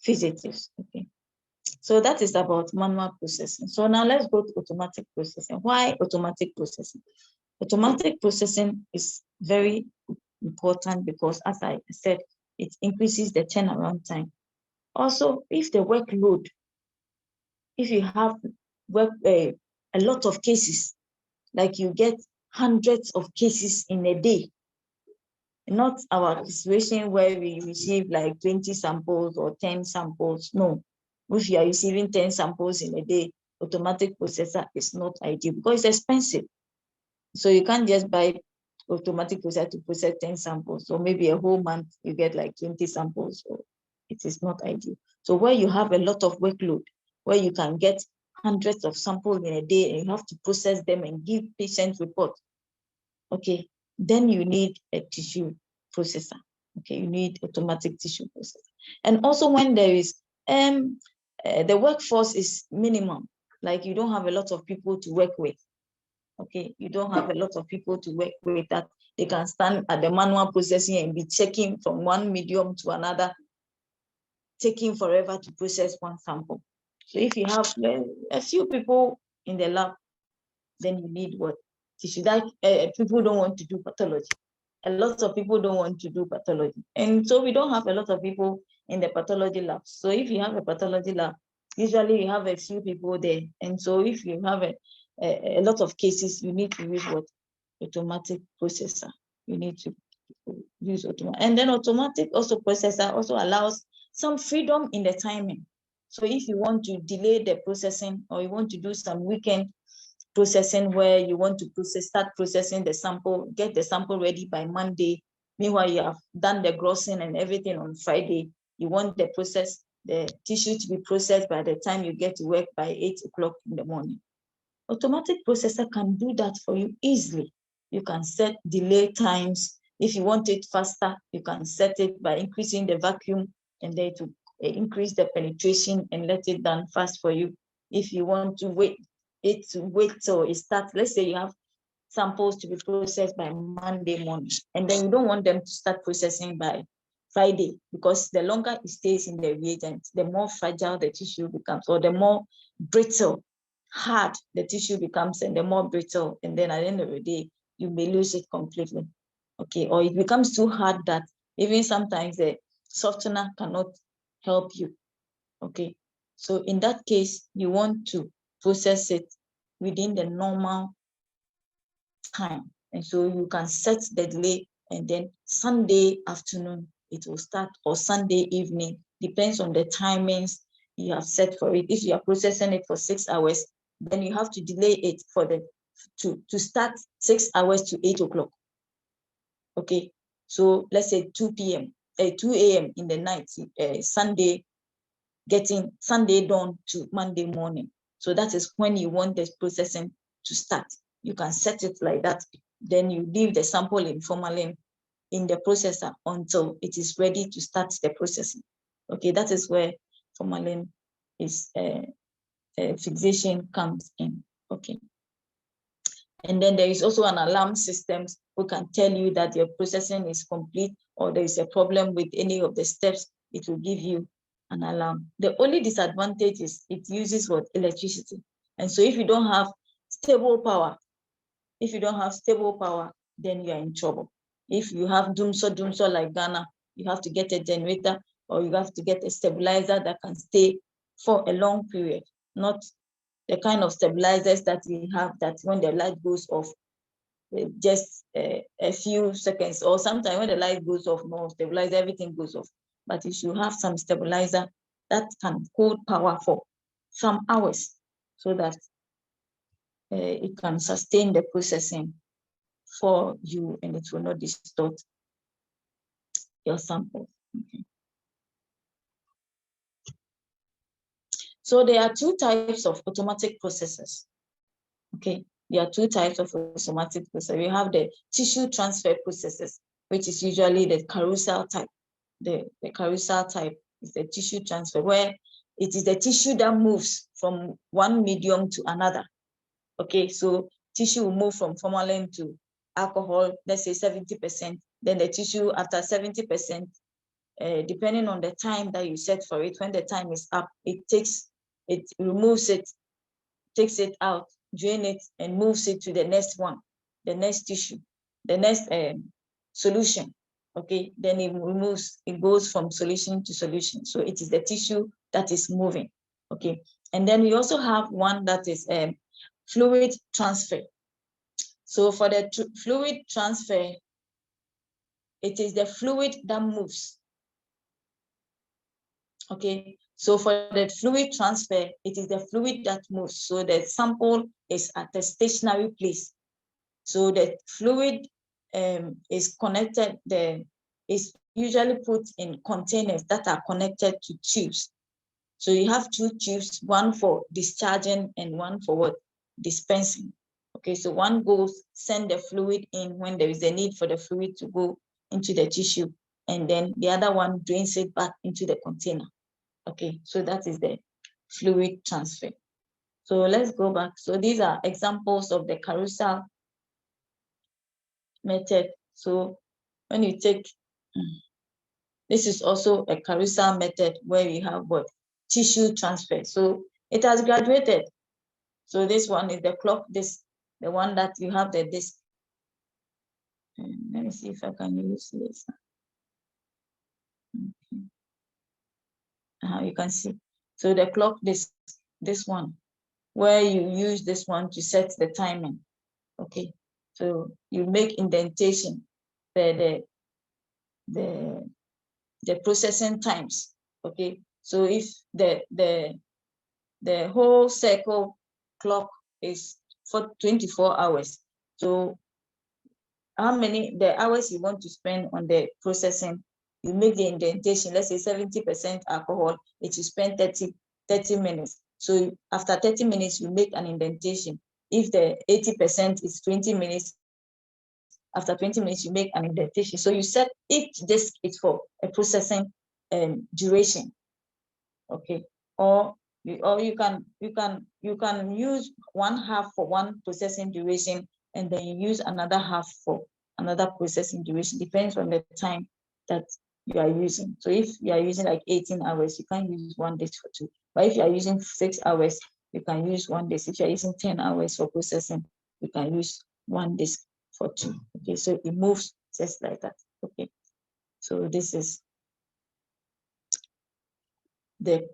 physicists. Okay, so that is about manual processing. So now let's go to automatic processing. Why automatic processing? Automatic processing is very important because, as I said, it increases the turnaround time. Also, if the workload, if you have a lot of cases, like you get hundreds of cases in a day, not our situation where we receive like 20 samples or 10 samples. No, if you are receiving 10 samples in a day, automatic processor is not ideal because it's expensive. So you can't just buy automatic processor to process 10 samples. So maybe a whole month you get like 20 samples. So it is not ideal. So where you have a lot of workload, where you can get hundreds of samples in a day and you have to process them and give patient report, okay, then you need a tissue processor. Okay, you need automatic tissue processor. And also when there is the workforce is minimum, like you don't have a lot of people to work with. Okay, you don't have a lot of people to work with that they can stand at the manual processing and be checking from one medium to another, taking forever to process one sample. So if you have a few people in the lab, then you need what? Tissue. That people don't want to do pathology. A lot of people don't want to do pathology. And so we don't have a lot of people in the pathology lab. So if you have a pathology lab, usually you have a few people there. And so if you have a lot of cases, you need to use what? Automatic processor. You need to use automatic. And then automatic also processor also allows some freedom in the timing. So if you want to delay the processing or you want to do some weekend processing where you want to start processing the sample, get the sample ready by Monday. Meanwhile, you have done the grossing and everything on Friday. You want the tissue to be processed by the time you get to work by 8 o'clock in the morning. Automatic processor can do that for you easily. You can set delay times. If you want it faster, you can set it by increasing the vacuum and then to increase the penetration and let it done fast for you. If you want to wait till it starts, let's say you have samples to be processed by Monday morning, and then you don't want them to start processing by Friday, because the longer it stays in the reagent, the more fragile the tissue becomes, or the more brittle, hard the tissue becomes, and the more brittle, and then at the end of the day, you may lose it completely. Okay, or it becomes too hard that even sometimes the softener cannot help you. Okay, so in that case, you want to process it within the normal time. And so you can set the delay, and then Sunday afternoon it will start, or Sunday evening, depends on the timings you have set for it. If you are processing it for 6 hours, then you have to delay it to start 6 hours to 8 o'clock. Okay, so let's say 2 p.m., 2 a.m. in the night, Sunday, getting Sunday dawn to Monday morning. So that is when you want the processing to start. You can set it like that. Then you leave the sample in formalin in the processor until it is ready to start the processing. Okay, that is where formalin is fixation comes in. Okay. And then there is also an alarm system who can tell you that your processing is complete or there is a problem with any of the steps. It will give you an alarm. The only disadvantage is it uses what? Electricity. And so if you don't have stable power, then you are in trouble. If you have doomso like Ghana, you have to get a generator or you have to get a stabilizer that can stay for a long period, not the kind of stabilizers that we have that when the light goes off, just a few seconds, or sometimes when the light goes off, no stabilizer, everything goes off. But if you have some stabilizer that can hold power for some hours so that it can sustain the processing for you and it will not distort your sample. Okay. So there are two types of automatic processors. Okay, there are two types of automatic processors. We have the tissue transfer processes, which is usually the carousel type. The carousel type is the tissue transfer, where it is the tissue that moves from one medium to another. Okay, so tissue will move from formalin to alcohol, let's say 70%. Then the tissue after 70%, depending on the time that you set for it, when the time is up, it removes it, takes it out, drain it, and moves it to the next one, the next tissue, the next solution. Okay, then it goes from solution to solution. So it is the tissue that is moving. Okay, and then we also have one that is fluid transfer. So for the fluid transfer, it is the fluid that moves. Okay, so for the fluid transfer, it is the fluid that moves. So the sample is at a stationary place. So the fluid is connected, is usually put in containers that are connected to tubes. So you have two tubes, one for discharging and one for what? Dispensing. Okay, so one goes, send the fluid in when there is a need for the fluid to go into the tissue, and then the other one drains it back into the container. Okay, so that is the fluid transfer. So let's go back. So these are examples of the carousel method. So when you take, this is also a carousel method where you have what? Tissue transfer. So it has graduated. So this one is the clock disc, the one that you have the disc. Let me see if I can use this. Okay. You can see. So the clock disc, this one, where you use this one to set the timing. Okay. So you make indentation, the processing times. Okay. So if the whole circle clock is for 24 hours. So how many the hours you want to spend on the processing, you make the indentation, let's say 70% alcohol, it will spend 30 minutes. So after 30 minutes, you make an indentation. If the 80% is 20 minutes, after 20 minutes, you make an indentation. So you set each disk is for a processing duration. Okay. Or you can use one half for one processing duration, and then you use another half for another processing duration. Depends on the time that you are using. So if you are using like 18 hours, you can use one disk for two. But if you are using 6 hours, you can use one disk. If you are using 10 hours for processing, you can use one disk for two. Okay, so it moves just like that. Okay, so this is the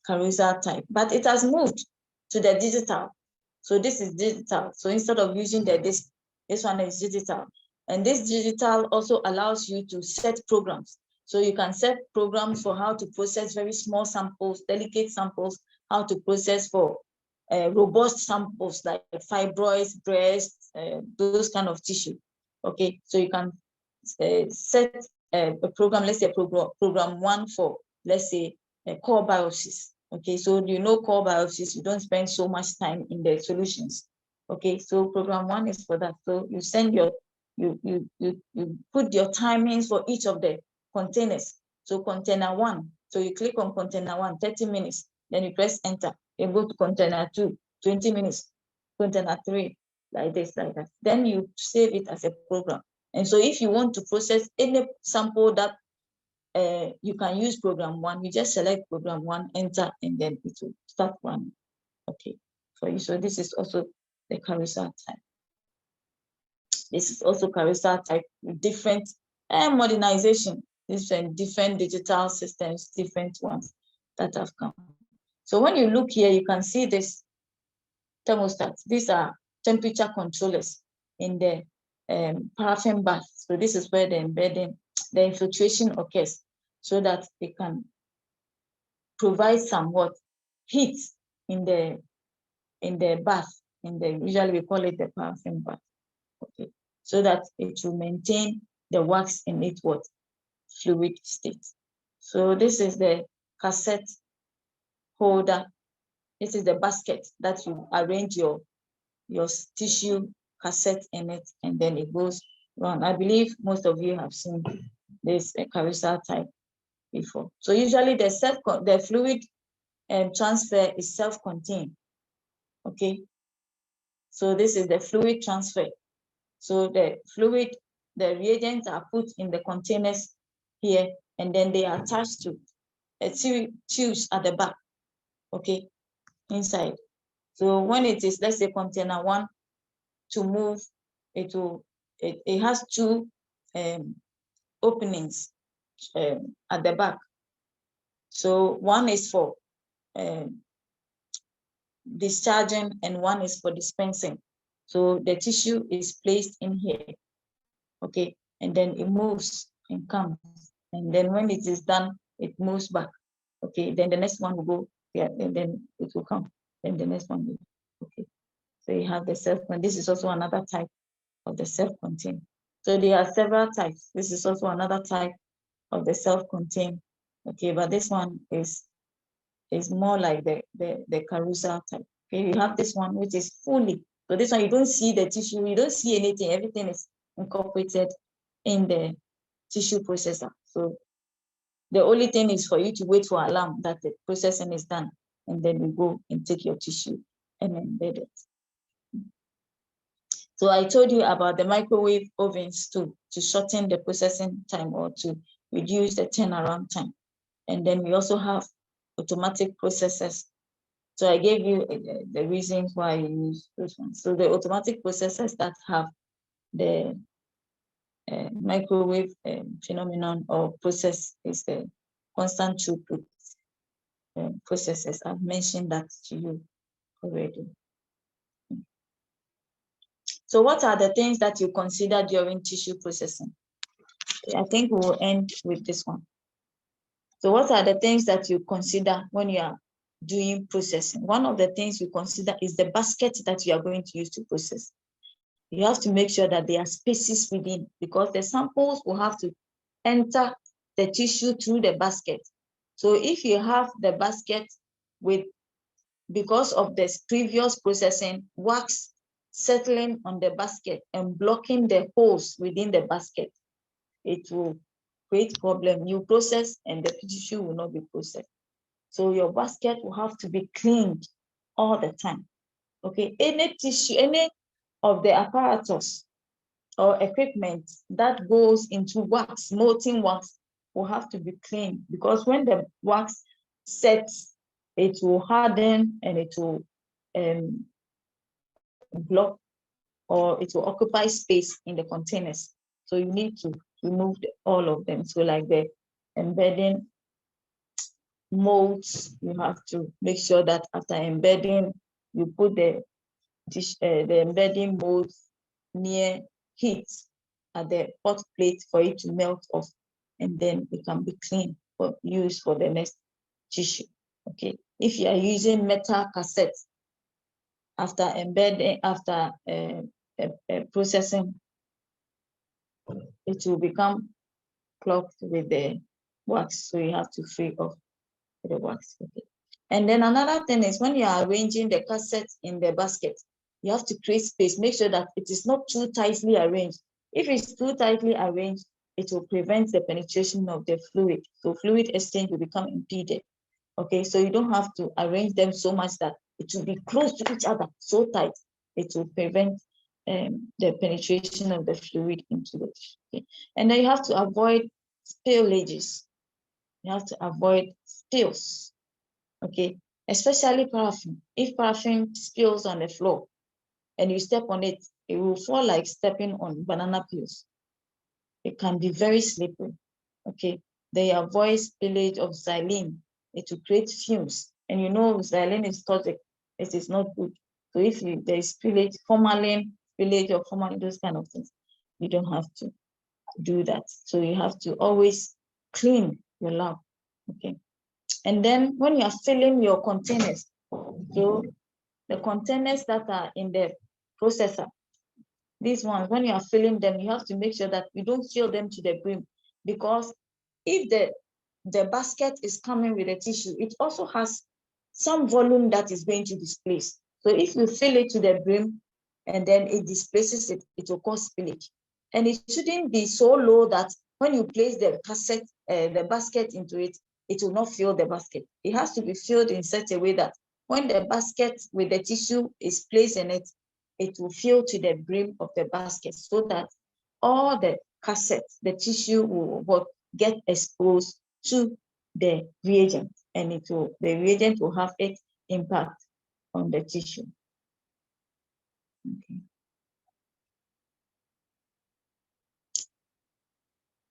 carousel type, but it has moved to the digital. So this is digital. So instead of using the disk, this one is digital. And this digital also allows you to set programs. So you can set programs for how to process very small samples, delicate samples, how to process for robust samples like fibroids, breasts, those kind of tissue. Okay, so you can set a program, let's say program one for, let's say, core biopsies. Okay, so you know core biopsies, you don't spend so much time in the solutions. Okay, so program one is for that. So you send your, you put your timings for each of the containers. So container one, so you click on container one, 30 minutes, then you press enter. You go to container two, 20 minutes, container three, like this, like that. Then you save it as a program. And so if you want to process any sample that you can use program one, you just select program one, enter, and then it will start running. Okay, for you. So this is also the carousel type. This is also carousel type with different modernization, different digital systems, different ones that have come. So when you look here, you can see this thermostat. These are temperature controllers in the paraffin bath. So this is where the embedding, the infiltration occurs, so that it can provide somewhat heat in the bath. Usually we call it the paraffin bath. Okay, so that it will maintain the wax in its what? Fluid state. So this is the cassette holder. This is the basket that you arrange your tissue cassette in it, and then it goes on. I believe most of you have seen this carousel type before. So usually the fluid transfer is self-contained. Okay. So this is the fluid transfer. So the fluid, the reagents are put in the containers here, and then they are attached to a tubes at the back, okay, inside. So when it is, let's say, container 1 to move, it has 2 openings at the back. So one is for discharging and one is for dispensing. So the tissue is placed in here, okay, and then it moves and comes, and then when it is done, it moves back, okay, then the next one will go here, and then it will come, then the next one will, okay. So you have the self-contained. This is also another type of the self-contained. So there are several types. This is also another type of the self-contained, okay, but this one is more like the carousel type. Okay, you have this one which is fully. So this one, you don't see the tissue, you don't see anything, everything is incorporated in the tissue processor. So the only thing is for you to wait for alarm that the processing is done, and then you go and take your tissue and embed it. So I told you about the microwave ovens to shorten the processing time or to reduce the turnaround time. And then we also have automatic processors. So I gave you the reasons why I use those ones. So the automatic processors that have the microwave phenomenon or process is the constant throughput processes. I've mentioned that to you already. So what are the things that you consider during tissue processing? I think we'll end with this one. So what are the things that you consider when you are doing processing? One of the things you consider is the basket that you are going to use to process. You have to make sure that there are spaces within, because the samples will have to enter the tissue through the basket. So if you have the basket with, because of this previous processing, wax settling on the basket and blocking the holes within the basket, it will create problem. You process and the tissue will not be processed. So your basket will have to be cleaned all the time. Okay, any tissue, any of the apparatus or equipment that goes into wax, molten wax, will have to be cleaned, because when the wax sets, it will harden and it will block, or it will occupy space in the containers. So you need to remove all of them. So like the embedding molds, you have to make sure that after embedding, you put the embedding molds near heat at the hot plate for it to melt off, and then it can be clean for use for the next tissue. Okay, if you are using metal cassettes, after embedding, after processing, it will become clogged with the wax, so you have to free off the wax. Okay. And then another thing is, when you are arranging the cassette in the basket, you have to create space. Make sure that it is not too tightly arranged. If it's too tightly arranged, it will prevent the penetration of the fluid. So fluid exchange will become impeded. Okay, so you don't have to arrange them so much that it will be close to each other, so tight. It will prevent the penetration of the fluid into the tissue. Okay. And then you have to avoid spillages. You have to avoid spills. Okay, especially paraffin. If paraffin spills on the floor and you step on it, it will fall like stepping on banana peels. It can be very slippery. Okay, they avoid spillage of xylene. It will create fumes, and you know xylene is toxic. It is not good. So if there is spillage, formalin, spillage of formalin, those kind of things, you don't have to do that. So you have to always clean your lab. Okay. And then when you are filling your containers, so the containers that are in the processor, these ones, when you are filling them, you have to make sure that you don't fill them to the brim, because if the basket is coming with a tissue, it also has some volume that is going to displace. So if you fill it to the brim and then it displaces it, it will cause spillage. And it shouldn't be so low that when you place the cassette, the basket into it, it will not fill the basket. It has to be filled in such a way that when the basket with the tissue is placed in it, it will fill to the brim of the basket so that all the cassettes, the tissue will get exposed to the reagent, and the reagent will have its impact on the tissue. Okay.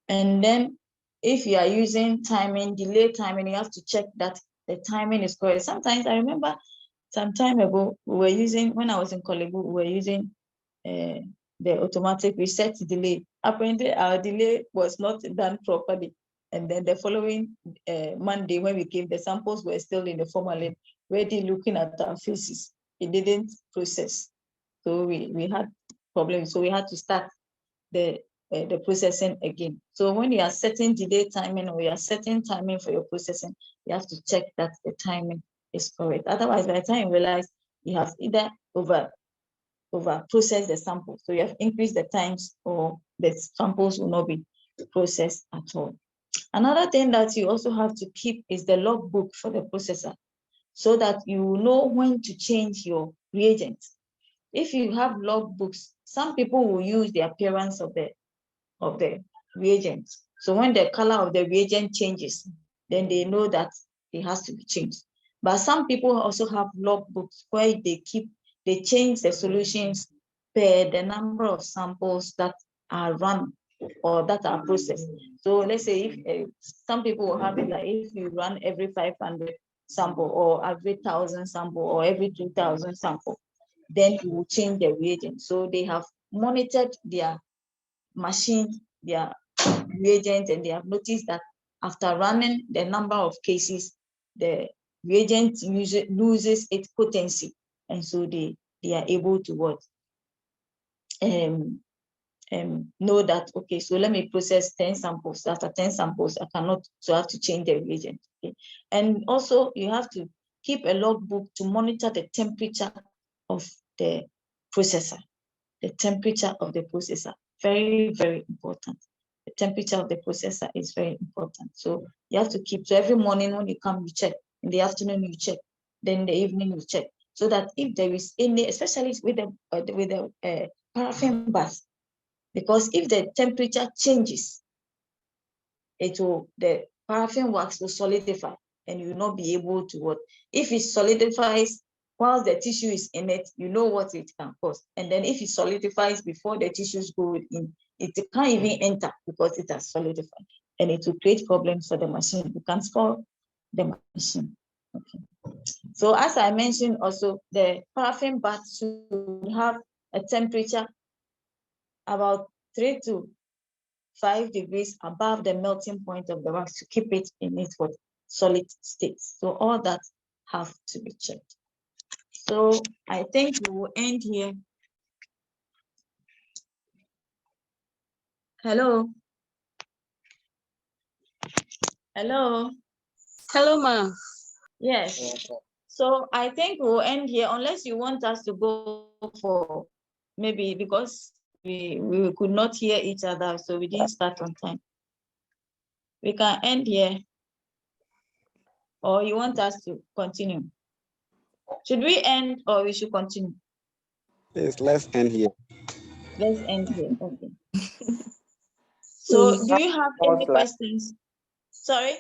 And then if you are using timing, delay timing, you have to check that the timing is correct. Sometimes I remember some time ago, we were using, when I was in Kolebu, we were using the automatic reset delay. Apparently our delay was not done properly. And then the following Monday, when we came, the samples were still in the formalin, ready looking at our faces. It didn't process. So we had problems. So we had to start the processing again. So when you are setting delay timing or you are setting timing for your processing, you have to check that the timing is correct. Otherwise, by the time you realize you have either over processed the sample, so you have increased the times, or the samples will not be processed at all. Another thing that you also have to keep is the logbook for the processor, so that you know when to change your reagents. If you have logbooks, some people will use the appearance of the reagent. So when the color of the reagent changes, then they know that it has to be changed. But some people also have logbooks where they change the solutions per the number of samples that are run or that are processed. So let's say if some people will have it like if you run every 500 sample or every 1,000 sample or every 2,000 sample, then you will change the reagent. So they have monitored their machine, their reagent, and they have noticed that after running the number of cases, the reagent loses its potency, and so they are able to know that, okay, so let me process 10 samples. After 10 samples, I cannot, so I have to change the reagent. Okay? And also you have to keep a logbook to monitor the temperature of the processor. The temperature of the processor, very, very important. The temperature of the processor is very important. So you have to keep, so every morning when you come, you check. In the afternoon, you check. Then in the evening, you check. So that if there is any, especially with the paraffin bath, because if the temperature changes, the paraffin wax will solidify, and you will not be able to work. If it solidifies while the tissue is in it, you know what it can cause. And then if it solidifies before the tissues go in, it can't even enter because it has solidified, and it will create problems for the machine. You can spoil the machine. Okay. So as I mentioned also, the paraffin bath should have a temperature about 3 to 5 degrees above the melting point of the wax to keep it in its solid state. So all that have to be checked. So I think we will end here. Hello. Hello. Hello, ma'am. Yes. So I think we'll end here unless you want us to go for maybe because we could not hear each other, so we didn't start on time. We can end here, or you want us to continue? Should we end or we should continue? Yes, let's end here. Let's end here. Okay. So do you have any questions? Sorry?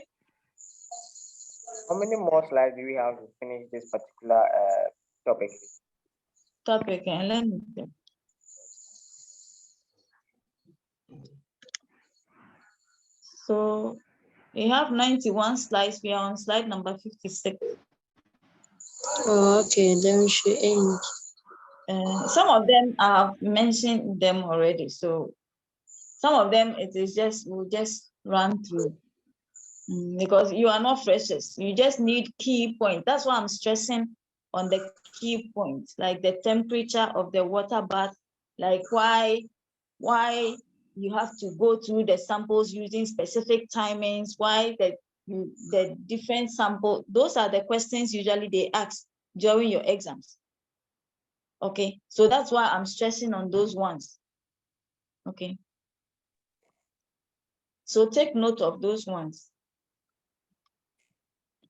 How many more slides do we have to finish this particular topic? And let me see. So we have 91 slides. We are on slide number 56. Oh, okay, then we should end. Some of them I have mentioned them already. So some of them it is just, we'll just run through because you are not freshers. You just need key points. That's why I'm stressing on the key points, like the temperature of the water bath, like why you have to go through the samples using specific timings, why the different sample. Those are the questions usually they ask during your exams. Okay, so that's why I'm stressing on those ones. Okay, so take note of those ones.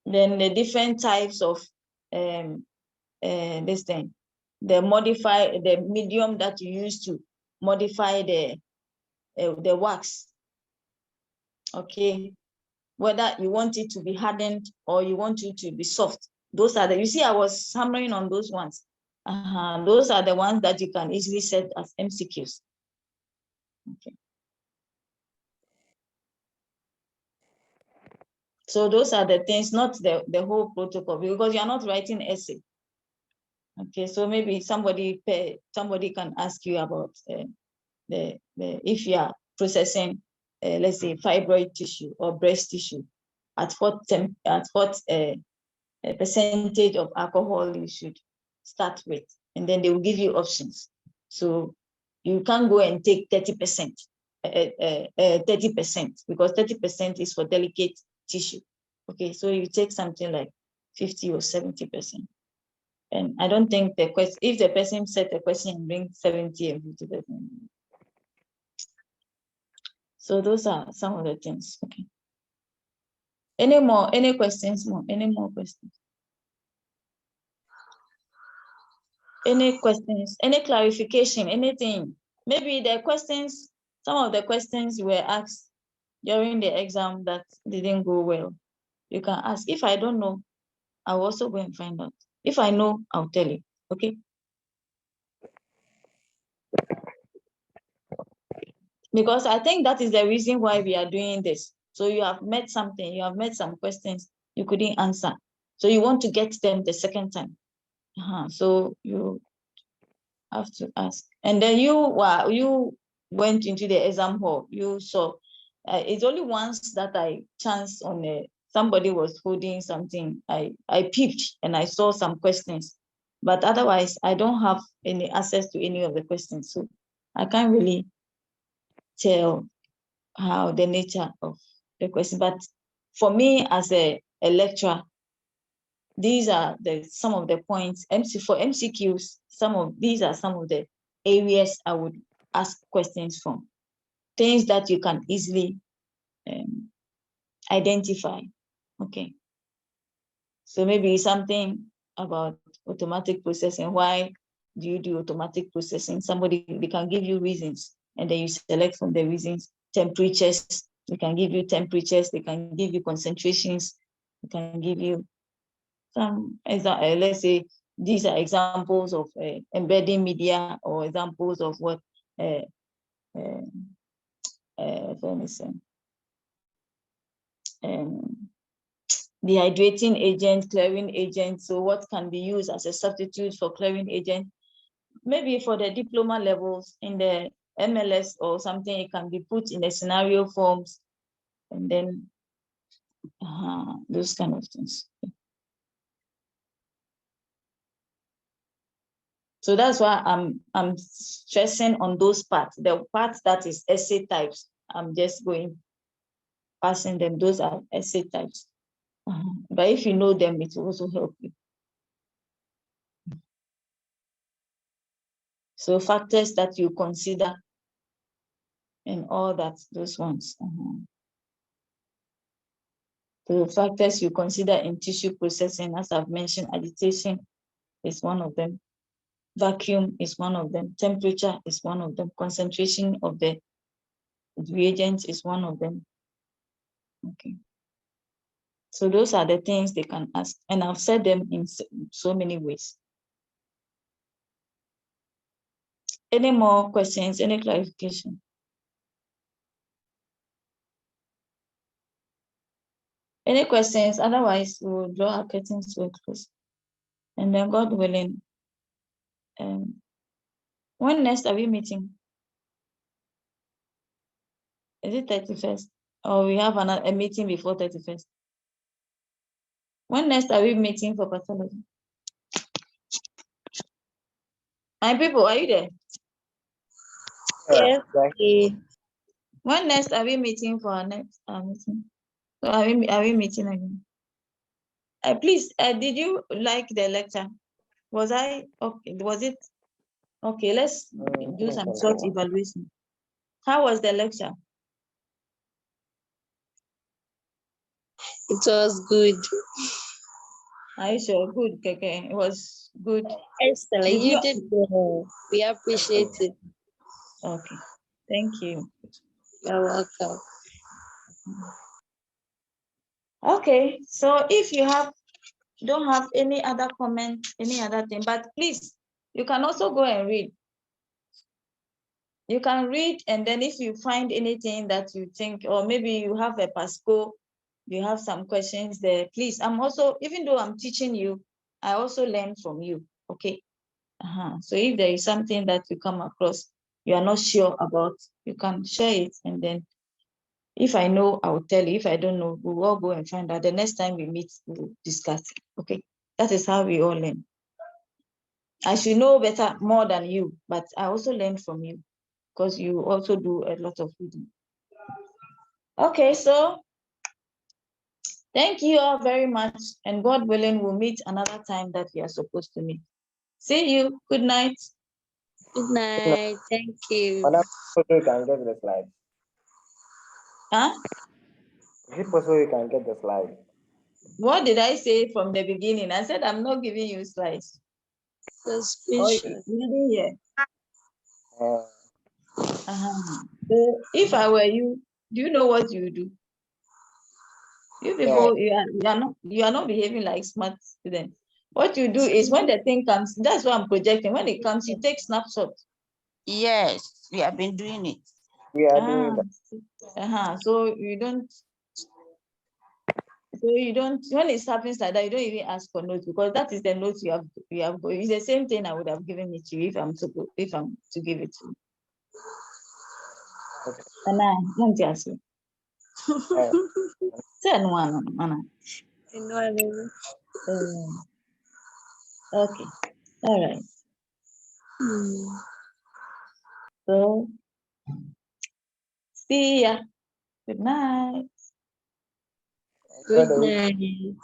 Then the different types of this thing, modify the medium that you use to modify the wax. Okay, whether you want it to be hardened or you want it to be soft. Those are you see, I was hammering on those ones. Those are the ones that you can easily set as MCQs. Okay. So those are the things, not the whole protocol, because you're not writing essay. Okay, so maybe somebody can ask you about if you are processing, let's say, fibroid tissue or breast tissue, at what percentage of alcohol you should start with, and then they will give you options. So you can't go and take 30%, 30%, because 30% is for delicate tissue. Okay, so you take something like 50 or 70%. And I don't think if the person set a question and bring 70 and 50%. So those are some of the things. Okay. Any questions more? Any more questions? Any questions? Any clarification? Anything? Maybe the questions, some of the questions were asked during the exam that didn't go well. You can ask. If I don't know, I'll also go and find out. If I know, I'll tell you. Okay. Because I think that is the reason why we are doing this. So you have met something, you have met some questions you couldn't answer. So you want to get them the second time. So you have to ask. And then you went into the exam hall. You saw, it's only once that I chanced on somebody was holding something. I peeped and I saw some questions. But otherwise, I don't have any access to any of the questions. So I can't really tell how the nature of the question. But for me as a lecturer, these are some of the points. For MCQs, these are some of the areas I would ask questions from. Things that you can easily identify. Okay. So maybe something about automatic processing. Why do you do automatic processing? They can give you reasons, and then you select from the reasons. Temperatures, they can give you temperatures, they can give you concentrations, they can give you some, let's say, these are examples of embedding media, or examples of what, dehydrating agent, clearing agent. So what can be used as a substitute for clearing agent? Maybe for the diploma levels in the MLS or something, it can be put in the scenario forms, and then those kind of things. So that's why I'm stressing on those parts. The parts that is essay types, I'm just passing them. Those are essay types. But if you know them, it will also help you. So factors that you consider and all that, those ones. So factors you consider in tissue processing, as I've mentioned, agitation is one of them. Vacuum is one of them. Temperature is one of them. Concentration of the reagents is one of them. Okay. So those are the things they can ask. And I've said them in so many ways. Any more questions, any clarification? Any questions? Otherwise, we'll draw our curtains to a close. And then, God willing, when next are we meeting? Is it 31st? Or we have a meeting before 31st? When next are we meeting for pathology? My people, are you there? Yes. Okay. When next are we meeting for our next meeting? So are we meeting again? Please, did you like the lecture? Was I okay? Was it okay? Let's do some short evaluation. How was the lecture? It was good. Are you sure? Good, Keke. It was good. Esther, Did you you? did well. We appreciate it. Okay. Thank you. You're welcome. Okay. So if you don't have any other comment, any other thing, but please, you can also go and read. You can read, and then if you find anything that you think, or maybe you have a Pasco, you have some questions there, please. I'm also, even though I'm teaching you, I also learn from you, okay? So if there is something that you come across, you are not sure about, you can share it, and then if I know, I will tell you. If I don't know, we will all go and find out. The next time we meet, we'll discuss it, okay? That is how we all learn. I should know better, more than you, but I also learn from you, because you also do a lot of reading. Okay, so thank you all very much, and God willing, we'll meet another time that we are supposed to meet. See you. Good night. Good night. Thank you. Madam, so you can get the slide. Huh? Is it possible you can get the slide? What did I say from the beginning? I said I'm not giving you slides. The Oh, you screenshot. didn't hear. Uh, So if I were you, do you know what you do? You people, you are not behaving like smart students. What you do is when the thing comes, that's what I'm projecting. When it comes, you take snapshots. Yes, we have been doing it. we are doing that. So you don't, when it happens like that, you don't even ask for notes, because that is the notes you have. It's the same thing I would have given it to you if I'm to give it to you. Okay. And I won't ask you. Say no one, Anna. Okay. All right. So see ya. Good night. Good night.